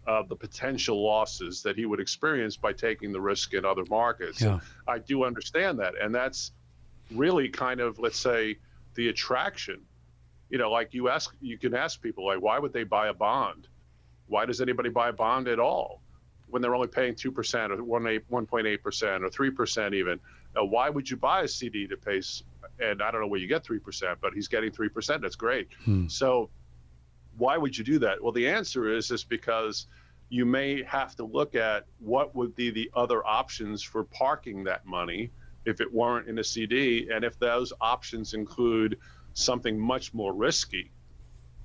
the potential losses that he would experience by taking the risk in other markets. Yeah. I do understand that. And that's really kind of, let's say, the attraction. Like you can ask people, like, why would they buy a bond? Why does anybody buy a bond at all when they're only paying 2% or 1.8% or 3% even? Why would you buy a CD to pay? And I don't know where you get 3%, but he's getting 3%. That's great. So why would you do that? Well, the answer is because you may have to look at what would be the other options for parking that money if it weren't in a CD. And if those options include something much more risky,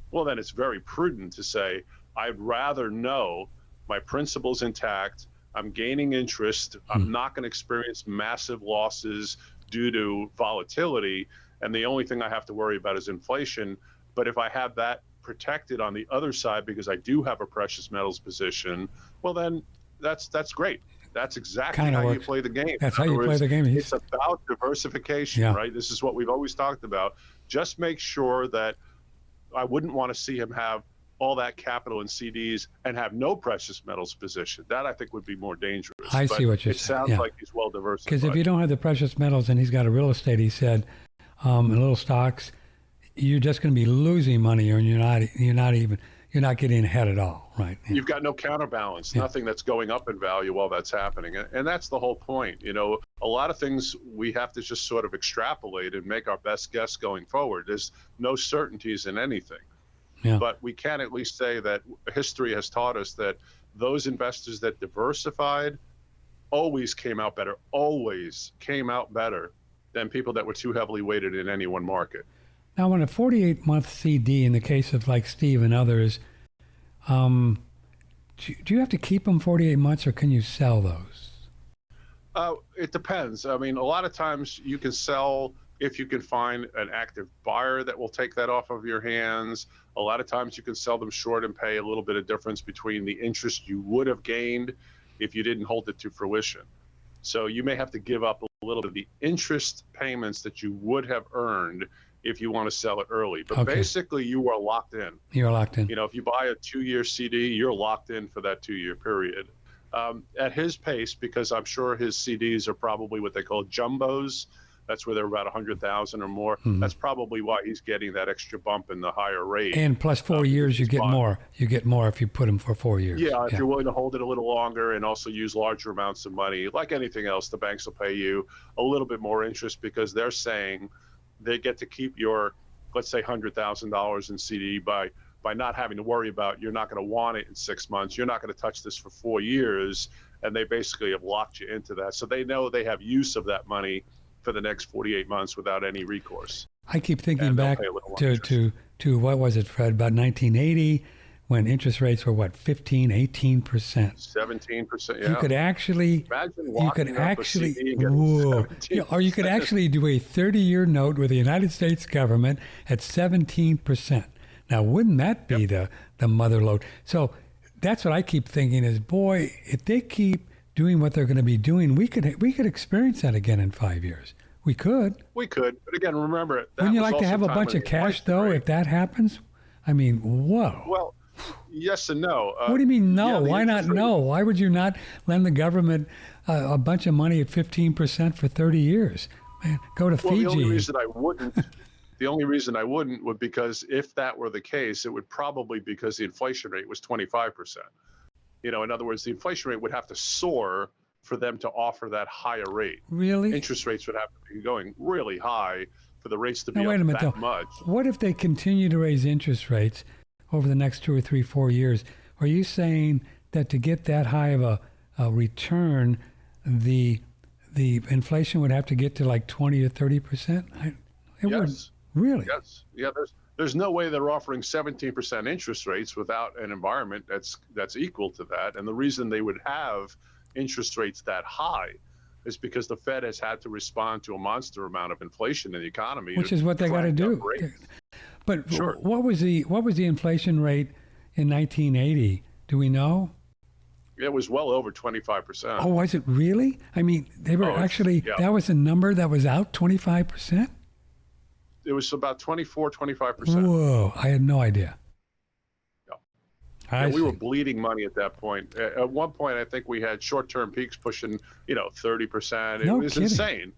well, then it's very prudent to say, I'd rather know my principal's intact, I'm gaining interest, I'm not going to experience massive losses due to volatility, and the only thing I have to worry about is inflation. But if I have that protected on the other side because I do have a precious metals position, well, then that's great. That's exactly how you play the game. That's how you play the game. It's about diversification, right? This is what we've always talked about. Just make sure that I wouldn't want to see him have all that capital in CDs and have no precious metals position. That I think would be more dangerous. I see what you're saying. It sounds like he's well diversified. Because if you don't have the precious metals and he's got a real estate, he said, and little stocks, you're just going to be losing money, or you're not getting ahead at all, Right. Yeah. You've got no counterbalance, nothing that's going up in value while that's happening. And that's the whole point. You know, a lot of things we have to just sort of extrapolate and make our best guess going forward. There's no certainties in anything. Yeah. But we can at least say that history has taught us that those investors that diversified always came out better than people that were too heavily weighted in any one market. Now, on a 48-month CD, in the case of like Steve and others, do you have to keep them 48 months, or can you sell those? It depends. I mean, a lot of times you can sell if you can find an active buyer that will take that off of your hands. A lot of times you can sell them short and pay a little bit of difference between the interest you would have gained if you didn't hold it to fruition. So you may have to give up a little bit of the interest payments that you would have earned if you want to sell it early. But basically you are locked in. You're locked in. You know, if you buy a 2-year CD, you're locked in for that 2-year period. At his pace, because I'm sure his CDs are probably what they call jumbos. That's where they're about 100,000 or more. Mm-hmm. That's probably why he's getting that extra bump in the higher rate. And plus 4 years, you get more. You get more if you put them for 4 years. Yeah, if you're willing to hold it a little longer and also use larger amounts of money. Like anything else, the banks will pay you a little bit more interest because they're saying they get to keep your, let's say, $100,000 in CD by not having to worry about you're not going to want it in 6 months. You're not going to touch this for 4 years. And they basically have locked you into that. So they know they have use of that money for the next 48 months without any recourse. I keep thinking back to what was it, Fred, about 1980 when interest rates were what, 15, 18%. 17%, yeah. You could actually, or you could actually do a 30-year note with the United States government at 17%. Now, wouldn't that be the mother lode? So that's what I keep thinking is, boy, if they keep doing what they're going to be doing, we could experience that again in 5 years. We could. But again, remember, wouldn't you like to have a bunch of cash though if that happens? I mean, whoa. Well, yes and no. What do you mean no? Why not no? Why would you not lend the government a bunch of money at 15% for 30 years? Man, go to Fiji. The only reason I wouldn't would because if that were the case, it would probably because the inflation rate was 25%. You know, in other words, the inflation rate would have to soar for them to offer that higher rate. Really? Interest rates would have to be going really high for the rates to be wait a minute, that much. What if they continue to raise interest rates over the next 2 or 3, 4 years? Are you saying that to get that high of a return, the inflation would have to get to like 20 or 30%? Yes. Really? Yes. Yeah. There's no way they're offering 17% interest rates without an environment that's equal to that. And the reason they would have interest rates that high is because the Fed has had to respond to a monster amount of inflation in the economy, which is what they got to do. But sure. What was the inflation rate in 1980? Do we know? It was well over 25%. Oh, was it really? I mean, they were that was a number that was out, 25%? It was about 24-25%. Whoa, I had no idea. Yeah. We were bleeding money at that point. At one point, I think we had short-term peaks pushing, 30%. It was insane.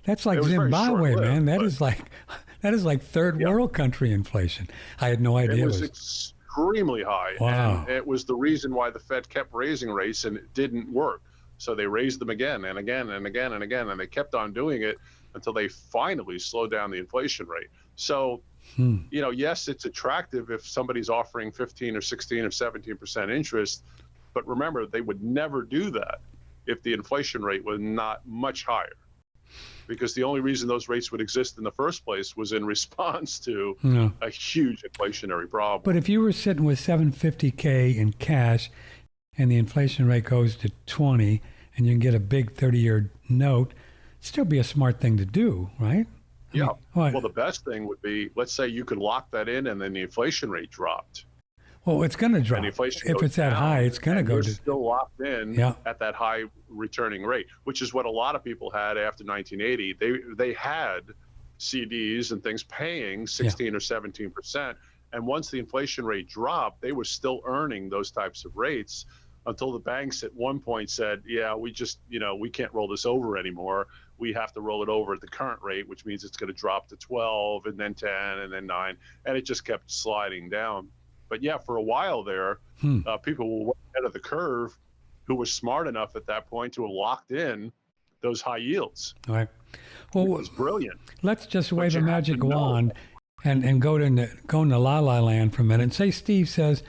That's like Zimbabwe, man. That is like third world country inflation. I had no idea. It was extremely high. Wow. And it was the reason why the Fed kept raising rates and it didn't work. So they raised them again and again and again and again, and they kept on doing it until they finally slowed down the inflation rate. So, yes, it's attractive if somebody's offering 15 or 16 or 17% interest, but remember, they would never do that if the inflation rate was not much higher, because the only reason those rates would exist in the first place was in response to a huge inflationary problem. But if you were sitting with $750K in cash and the inflation rate goes to 20 and you can get a big 30-year note, still be a smart thing to do, right? Well, the best thing would be, let's say you could lock that in and then the inflation rate dropped. Well, it's going to drop. If it's that high, it's going to go to... still locked in at that high returning rate, which is what a lot of people had after 1980. They had CDs and things paying 16 or 17%. And once the inflation rate dropped, they were still earning those types of rates until the banks at one point said, we just, we can't roll this over anymore. We have to roll it over at the current rate, which means it's going to drop to 12 and then 10 and then 9. And it just kept sliding down. But yeah, for a while there, people were ahead of the curve who were smart enough at that point to have locked in those high yields. All right. Well, it's brilliant. Let's just wave a magic wand and go into la la land for a minute. And say Steve says,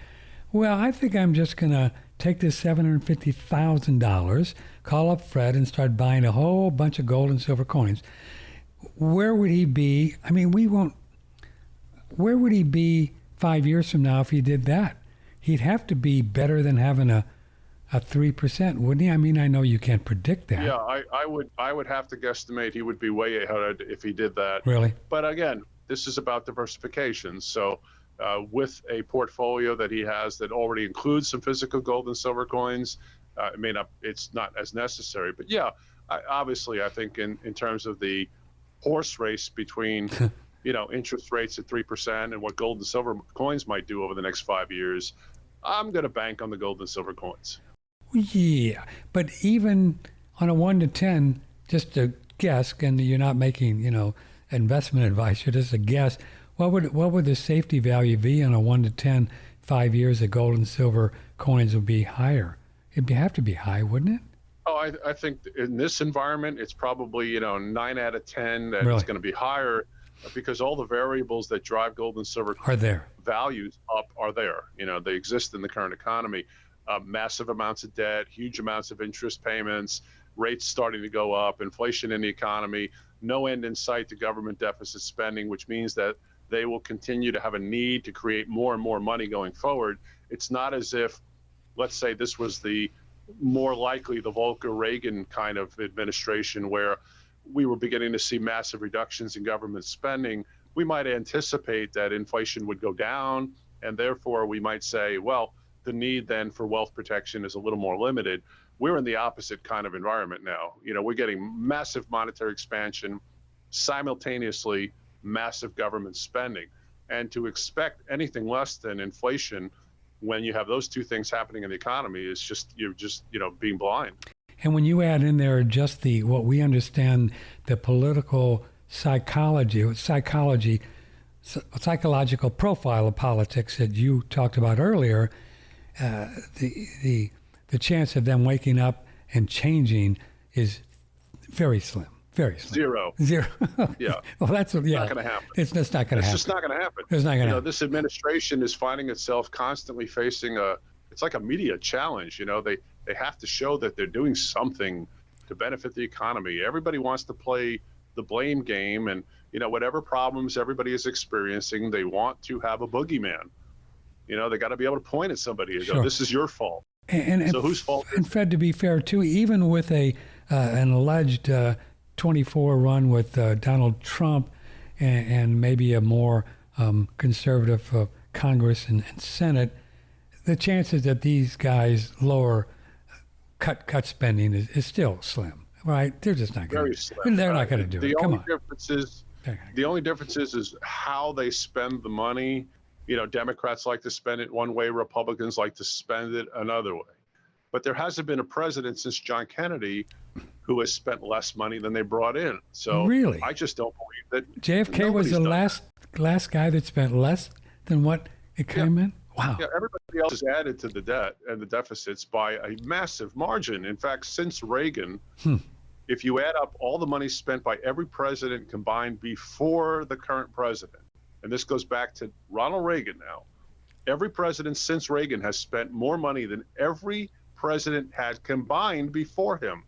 well, I think I'm just going to take this $750,000, call up Fred, and start buying a whole bunch of gold and silver coins. Where would he be? I mean, where would he be 5 years from now if he did that? He'd have to be better than having a 3%, wouldn't he? I mean, I know you can't predict that. Yeah, I would have to guesstimate he would be way ahead if he did that. Really? But again, this is about diversification. So with a portfolio that he has that already includes some physical gold and silver coins, it's not as necessary. But yeah, obviously, I think in terms of the horse race between interest rates at 3% and what gold and silver coins might do over the next 5 years, I'm going to bank on the gold and silver coins. Yeah, but even on a 1 to 10, just a guess, and you're not making, investment advice, you're just a guess, what would the safety value be on a 1 to 10, 5 years that gold and silver coins would be higher? It'd have to be high, wouldn't it? Oh, I think in this environment, it's probably, 9 out of 10 that Really? It's going to be higher because all the variables that drive gold and silver Are there values up are there. They exist in the current economy. Massive amounts of debt, huge amounts of interest payments, rates starting to go up, inflation in the economy, no end in sight to government deficit spending, which means that they will continue to have a need to create more and more money going forward. It's not as if, let's say, this was the more likely the Volcker Reagan kind of administration where we were beginning to see massive reductions in government spending. We might anticipate that inflation would go down, and therefore we might say, well, the need then for wealth protection is a little more limited. We're in the opposite kind of environment now. We're getting massive monetary expansion, simultaneously massive government spending. And to expect anything less than inflation when you have those two things happening in the economy is you're just being blind. And when you add in there just what we understand, the political psychological profile of politics that you talked about earlier, the chance of them waking up and changing is very slim. Very slim. Zero. Yeah. Well, that's not going to happen. It's just not going to happen. It's just not going to happen. It's not going to happen. This administration is finding itself constantly facing it's like a media challenge. They have to show that they're doing something to benefit the economy. Everybody wants to play the blame game, and whatever problems everybody is experiencing, they want to have a boogeyman. They got to be able to point at somebody and go, "This is your fault." So whose fault? And Fred, to be fair too, even with an alleged 24 run with Donald Trump and maybe a more conservative Congress and Senate, the chances that these guys cut spending is still slim, right? They're just not going to. They're not going to do it. Come on. The only difference is how they spend the money. Democrats like to spend it one way, Republicans like to spend it another way. But there hasn't been a president since John Kennedy who has spent less money than they brought in. So really, I just don't believe that JFK was the last guy that spent less than what it came in. Wow. Yeah, everybody else has added to the debt and the deficits by a massive margin. In fact, since Reagan, if you add up all the money spent by every president combined before the current president, and this goes back to Ronald Reagan now, every president since Reagan has spent more money than every president had combined before him.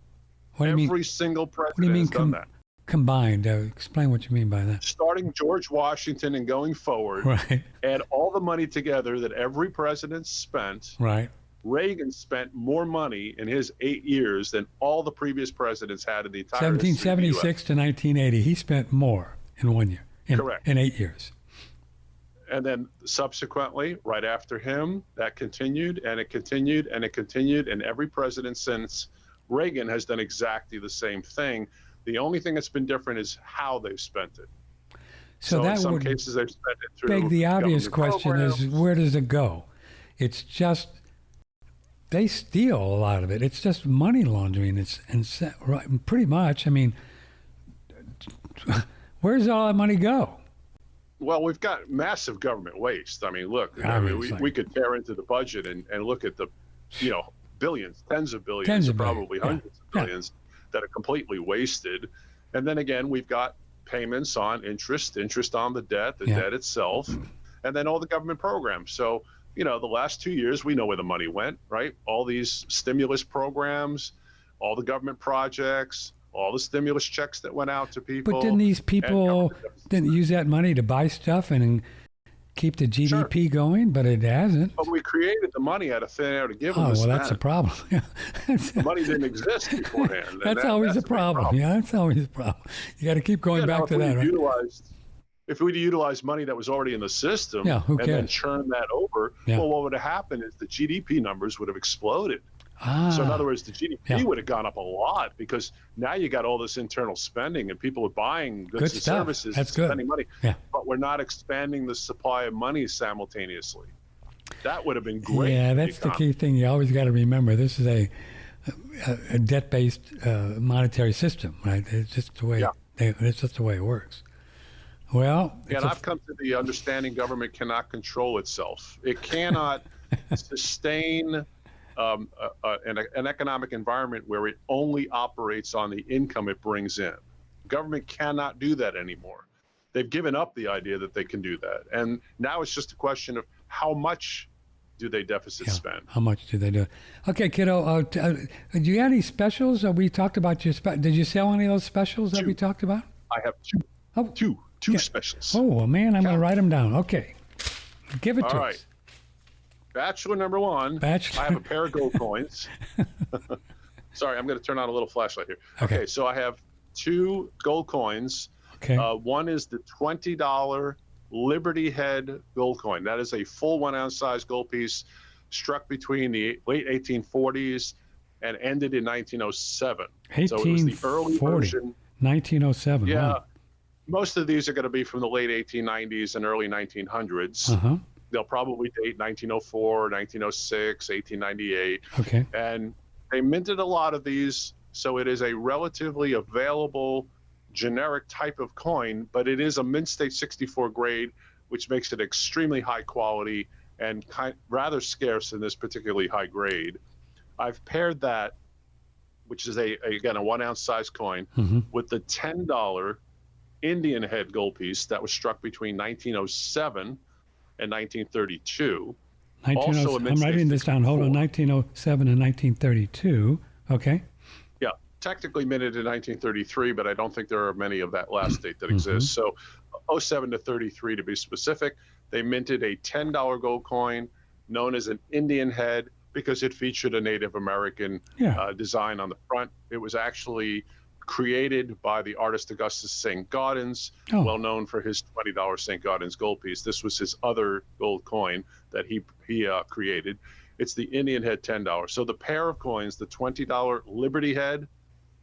Every single president has done that. Combined. Explain what you mean by that. Starting George Washington and going forward, right. Add all the money together that every president spent. Right. Reagan spent more money in his 8 years than all the previous presidents had in the entire 1776 to 1980. He spent more in 1 year. Correct. In 8 years. And then subsequently, right after him, that continued and it continued and it continued. And every president since Reagan has done exactly the same thing. The only thing that's been different is how they've spent it. So that in some would cases they've spent it through beg the obvious question programs. is, where does it go? It's just they steal a lot of it. It's just money laundering. Pretty much. I mean, where does all that money go? Well, we've got massive government waste. I mean, look, we could tear into the budget and look at the, billions, tens of billions, probably hundreds of billions that are completely wasted. And then again, we've got payments on interest on the debt, debt itself, and then all the government programs. So, the last 2 years, we know where the money went, right? All these stimulus programs, all the government projects, all the stimulus checks that went out to people. But didn't these people didn't use that money to buy stuff and keep the GDP going? But it hasn't. But we created the money out of thin air to give them. Oh, well, that's a problem. The money didn't exist beforehand. That's always a problem. Yeah, that's always a problem. You got to keep going back to that, right? If we'd utilized money that was already in the system and then churn that over, well, what would have happened is the GDP numbers would have exploded. So in other words, the GDP would have gone up a lot because now you got all this internal spending and people are buying goods and services, That's spending money, but we're not expanding the supply of money simultaneously. That would have been great. Yeah, that's the key thing. You always got to remember this is a debt-based monetary system, right? It's just the way it's just the way it works. Well, and I've come to the understanding government cannot control itself. It cannot sustain an economic environment where it only operates on the income it brings in. Government cannot do that anymore. They've given up the idea that they can do that. And now it's just a question of how much do they deficit spend? How much do they do? Okay, kiddo, do you have any specials? We talked about your did you sell any of those specials that we talked about? I have two specials. Oh, well, man, I'm going to write them down. Okay. Give it to us. Bachelor number one. I have a pair of gold coins. Sorry, I'm going to turn on a little flashlight here. Okay, so I have two gold coins. Okay. One is the $20 Liberty Head gold coin. That is a full 1 ounce size gold piece struck between the late 1840s and ended in 1907. So it was the early version. 1907. Yeah. Wow. Most of these are going to be from the late 1890s and early 1900s. They'll probably date 1904, 1906, 1898. Okay. And they minted a lot of these, so it is a relatively available generic type of coin, but it is a Mint State 64 grade, which makes it extremely high quality and rather scarce in this particularly high grade. I've paired that, which is again a 1 ounce size coin, with the $10 Indian head gold piece that was struck between 1907 and 1932. Also, I'm writing this down. Hold on, 1907 and 1932. Okay. Yeah, technically minted in 1933, but I don't think there are many of that last date that exists. So 07 to 33 to be specific. They minted a $10 gold coin known as an Indian head because it featured a Native American design on the front. It was actually created by the artist Augustus St. Gaudens, well known for his $20 St. Gaudens gold piece. This was his other gold coin that he created. It's the Indian head $10. So the pair of coins, the $20 Liberty Head,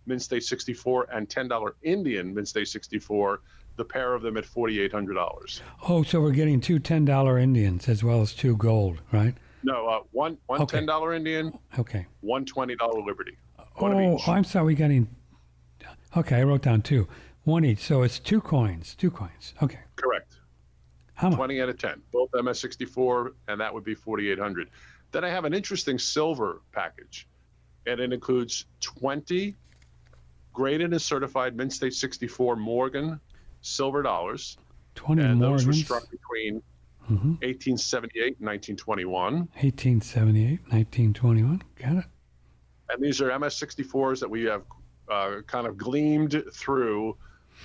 Mint State 64, and $10 Indian Mint State 64, the pair of them at $4,800. Oh, so we're getting two $10 Indians as well as two gold, right? No, one $10 Indian, one $20 Liberty. I'm sorry, we're getting... Okay, I wrote down two. One each. So it's two coins. Okay. Correct. How much? 20 out of 10. Both MS64, and that would be 4,800. Then I have an interesting silver package, and it includes 20 graded and certified Mint State 64 Morgan silver dollars. 20 and Morgans. Those were struck between 1878 and 1921. 1878, 1921. Got it. And these are MS64s that we have kind of gleamed through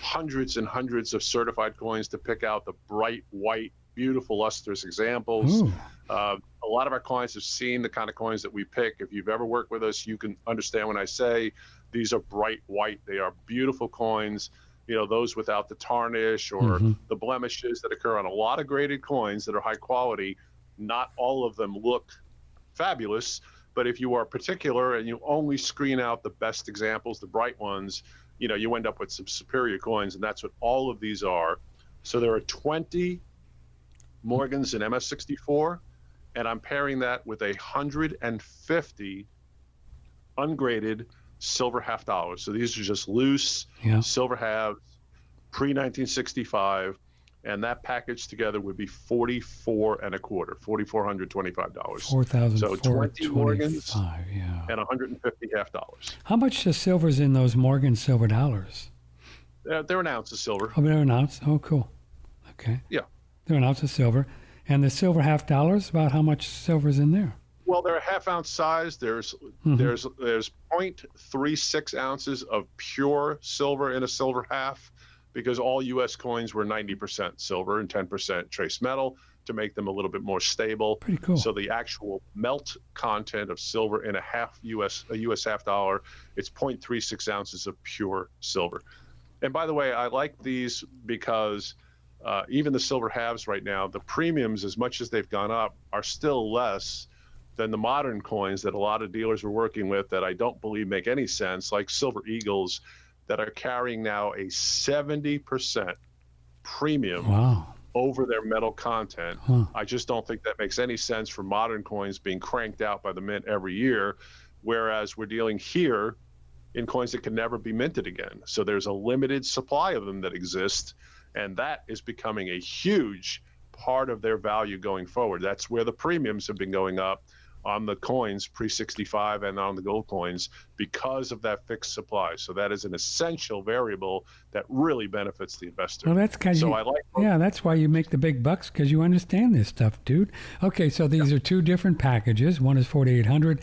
hundreds and hundreds of certified coins to pick out the bright white, beautiful, lustrous examples. A lot of our clients have seen the kind of coins that we pick. If you've ever worked with us, you can understand when I say these are bright white. They are beautiful coins, those without the tarnish or the blemishes that occur on a lot of graded coins that are high quality. Not all of them look fabulous. But if you are particular and you only screen out the best examples, the bright ones, you end up with some superior coins, and that's what all of these are. So there are 20 Morgans in MS64, and I'm pairing that with 150 ungraded silver half dollars. So these are just loose silver halves, pre-1965. and that package together would be 44 and a quarter, $4,425. So 20 Morgans yeah. and 150 half dollars. How much silver's in those Morgan silver dollars? They're an ounce of silver. Oh, they're an ounce. Oh, cool. Okay. Yeah. They're an ounce of silver. And the silver half dollars, about how much silver's in there? Well, they're a half ounce size. There's 0.36 ounces of pure silver in a silver half, because all U.S. coins were 90% silver and 10% trace metal to make them a little bit more stable. Pretty cool. So the actual melt content of silver in a U.S. half dollar, it's 0.36 ounces of pure silver. And by the way, I like these because even the silver halves right now, the premiums, as much as they've gone up, are still less than the modern coins that a lot of dealers are working with that I don't believe make any sense, like Silver Eagles, that are carrying now a 70% premium over their metal content. I just don't think that makes any sense for modern coins being cranked out by the mint every year, whereas we're dealing here in coins that can never be minted again. So there's a limited supply of them that exist, and that is becoming a huge part of their value going forward. That's where the premiums have been going up on the coins pre-65 and on the gold coins because of that fixed supply. So that is an essential variable that really benefits the investor. Well, that's because that's why you make the big bucks, because you understand this stuff, dude. Okay, so these are two different packages. One is 4,800,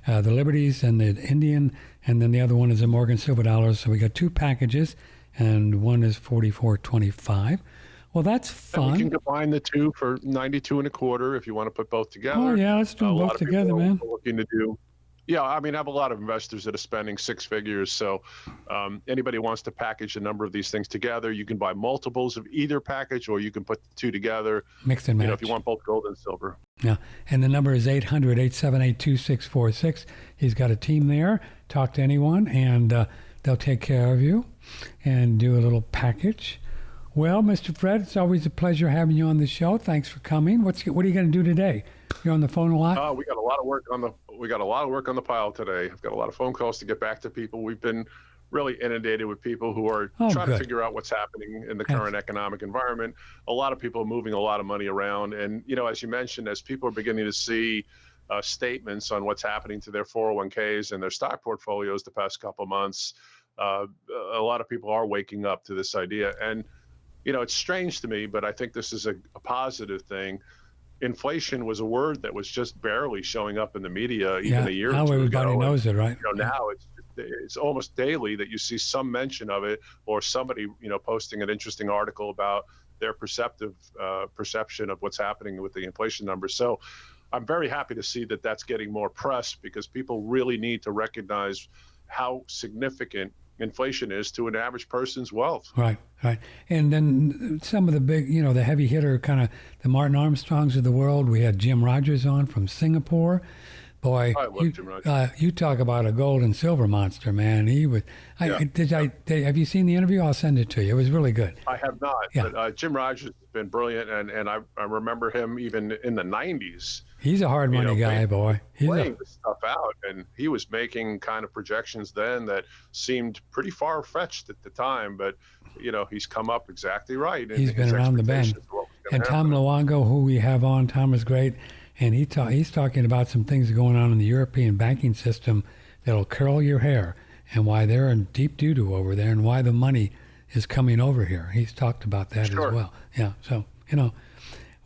the Liberties and the Indian, and then the other one is the Morgan silver dollars. So we got two packages, and one is 4,425. Well, that's fun. And we can combine the two for 92 and a quarter if you want to put both together. Oh, yeah, let's do them both together, man. Looking to do. Yeah, I mean, I have a lot of investors that are spending six figures. So anybody wants to package a number of these things together, you can buy multiples of either package, or you can put the two together. Mix and match. If you want both gold and silver. Yeah, and the number is 800-878-2646. He's got a team there. Talk to anyone, and they'll take care of you and do a little package. Well, Mr. Fred, it's always a pleasure having you on the show. Thanks for coming. What are you going to do today? You're on the phone a lot? We got a lot of work on the the pile today. I've got a lot of phone calls to get back to people. We've been really inundated with people who are trying to figure out what's happening in the current economic environment. A lot of people are moving a lot of money around. And, as you mentioned, as people are beginning to see statements on what's happening to their 401ks and their stock portfolios the past couple of months, a lot of people are waking up to this idea. And it's strange to me, but I think this is a positive thing. Inflation was a word that was just barely showing up in the media even a year or two ago. Now everybody knows it, right? Now it's almost daily that you see some mention of it, or somebody posting an interesting article about their perception of what's happening with the inflation numbers. So I'm very happy to see that that's getting more press, because people really need to recognize how significant inflation is to an average person's wealth. Right. And then some of the big, the heavy hitter, kind of the Martin Armstrongs of the world. We had Jim Rogers on from Singapore. Boy, I love Jim Rogers. You talk about a gold and silver monster, man. He was. Have you seen the interview? I'll send it to you. It was really good. I have not. Yeah. But Jim Rogers has been brilliant, and I remember him even in the 90s. He's a hard money guy, boy. He's playing this stuff out, and he was making kind of projections then that seemed pretty far-fetched at the time, but he's come up exactly right. He's been around the bend. And Tom Luongo, who we have on, Tom is great, and he's talking about some things going on in the European banking system that'll curl your hair, and why they're in deep doo-doo over there, and why the money is coming over here. He's talked about that as well. Yeah, so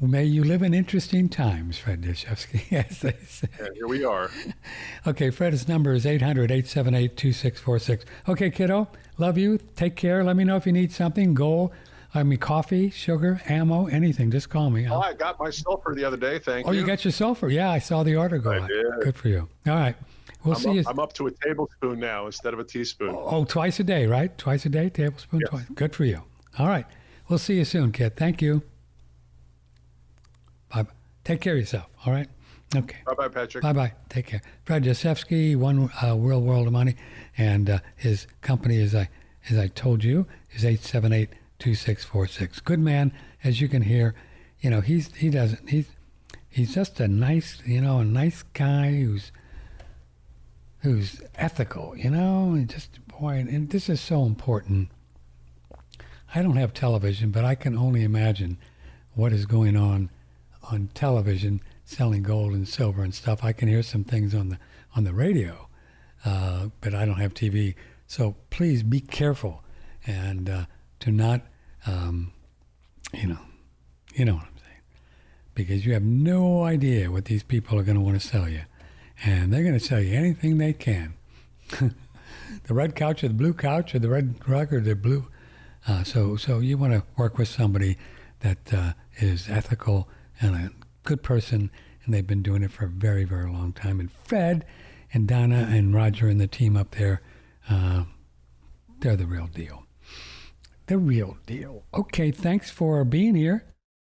may you live in interesting times, Fred Dashevsky, as they say. Yeah, here we are. Okay, Fred's number is 800-878-2646. Okay, kiddo, love you. Take care. Let me know if you need something. Coffee, sugar, ammo, anything. Just call me. I got my sulfur the other day, thank you. Oh, you got your sulfur? Yeah, I saw the order go out. I did. Good for you. All right. I'm up to a tablespoon now instead of a teaspoon. Oh, twice a day, right? Twice a day, tablespoon, yes. Twice. Good for you. All right. We'll see you soon, kid. Thank you. Bye. Take care of yourself. All right. Okay. Bye-bye, Patrick. Bye-bye. Take care. Fred Dashevsky, One World of Money, and his company, as I told you, is 878-2646. Good man, as you can hear. He's just a nice, a nice guy who's ethical. And just, boy, and this is so important. I don't have television, but I can only imagine what is going on television, selling gold and silver and stuff. I can hear some things on the radio, but I don't have TV. So please be careful and do not, you know what I'm saying, because you have no idea what these people are going to want to sell you, and they're going to sell you anything they can. The red couch or the blue couch or the red rug or the blue. So you want to work with somebody that is ethical and a good person, and they've been doing it for a very, very long time. And Fred and Donna and Roger and the team up there, they're the real deal. The real deal. Okay, thanks for being here.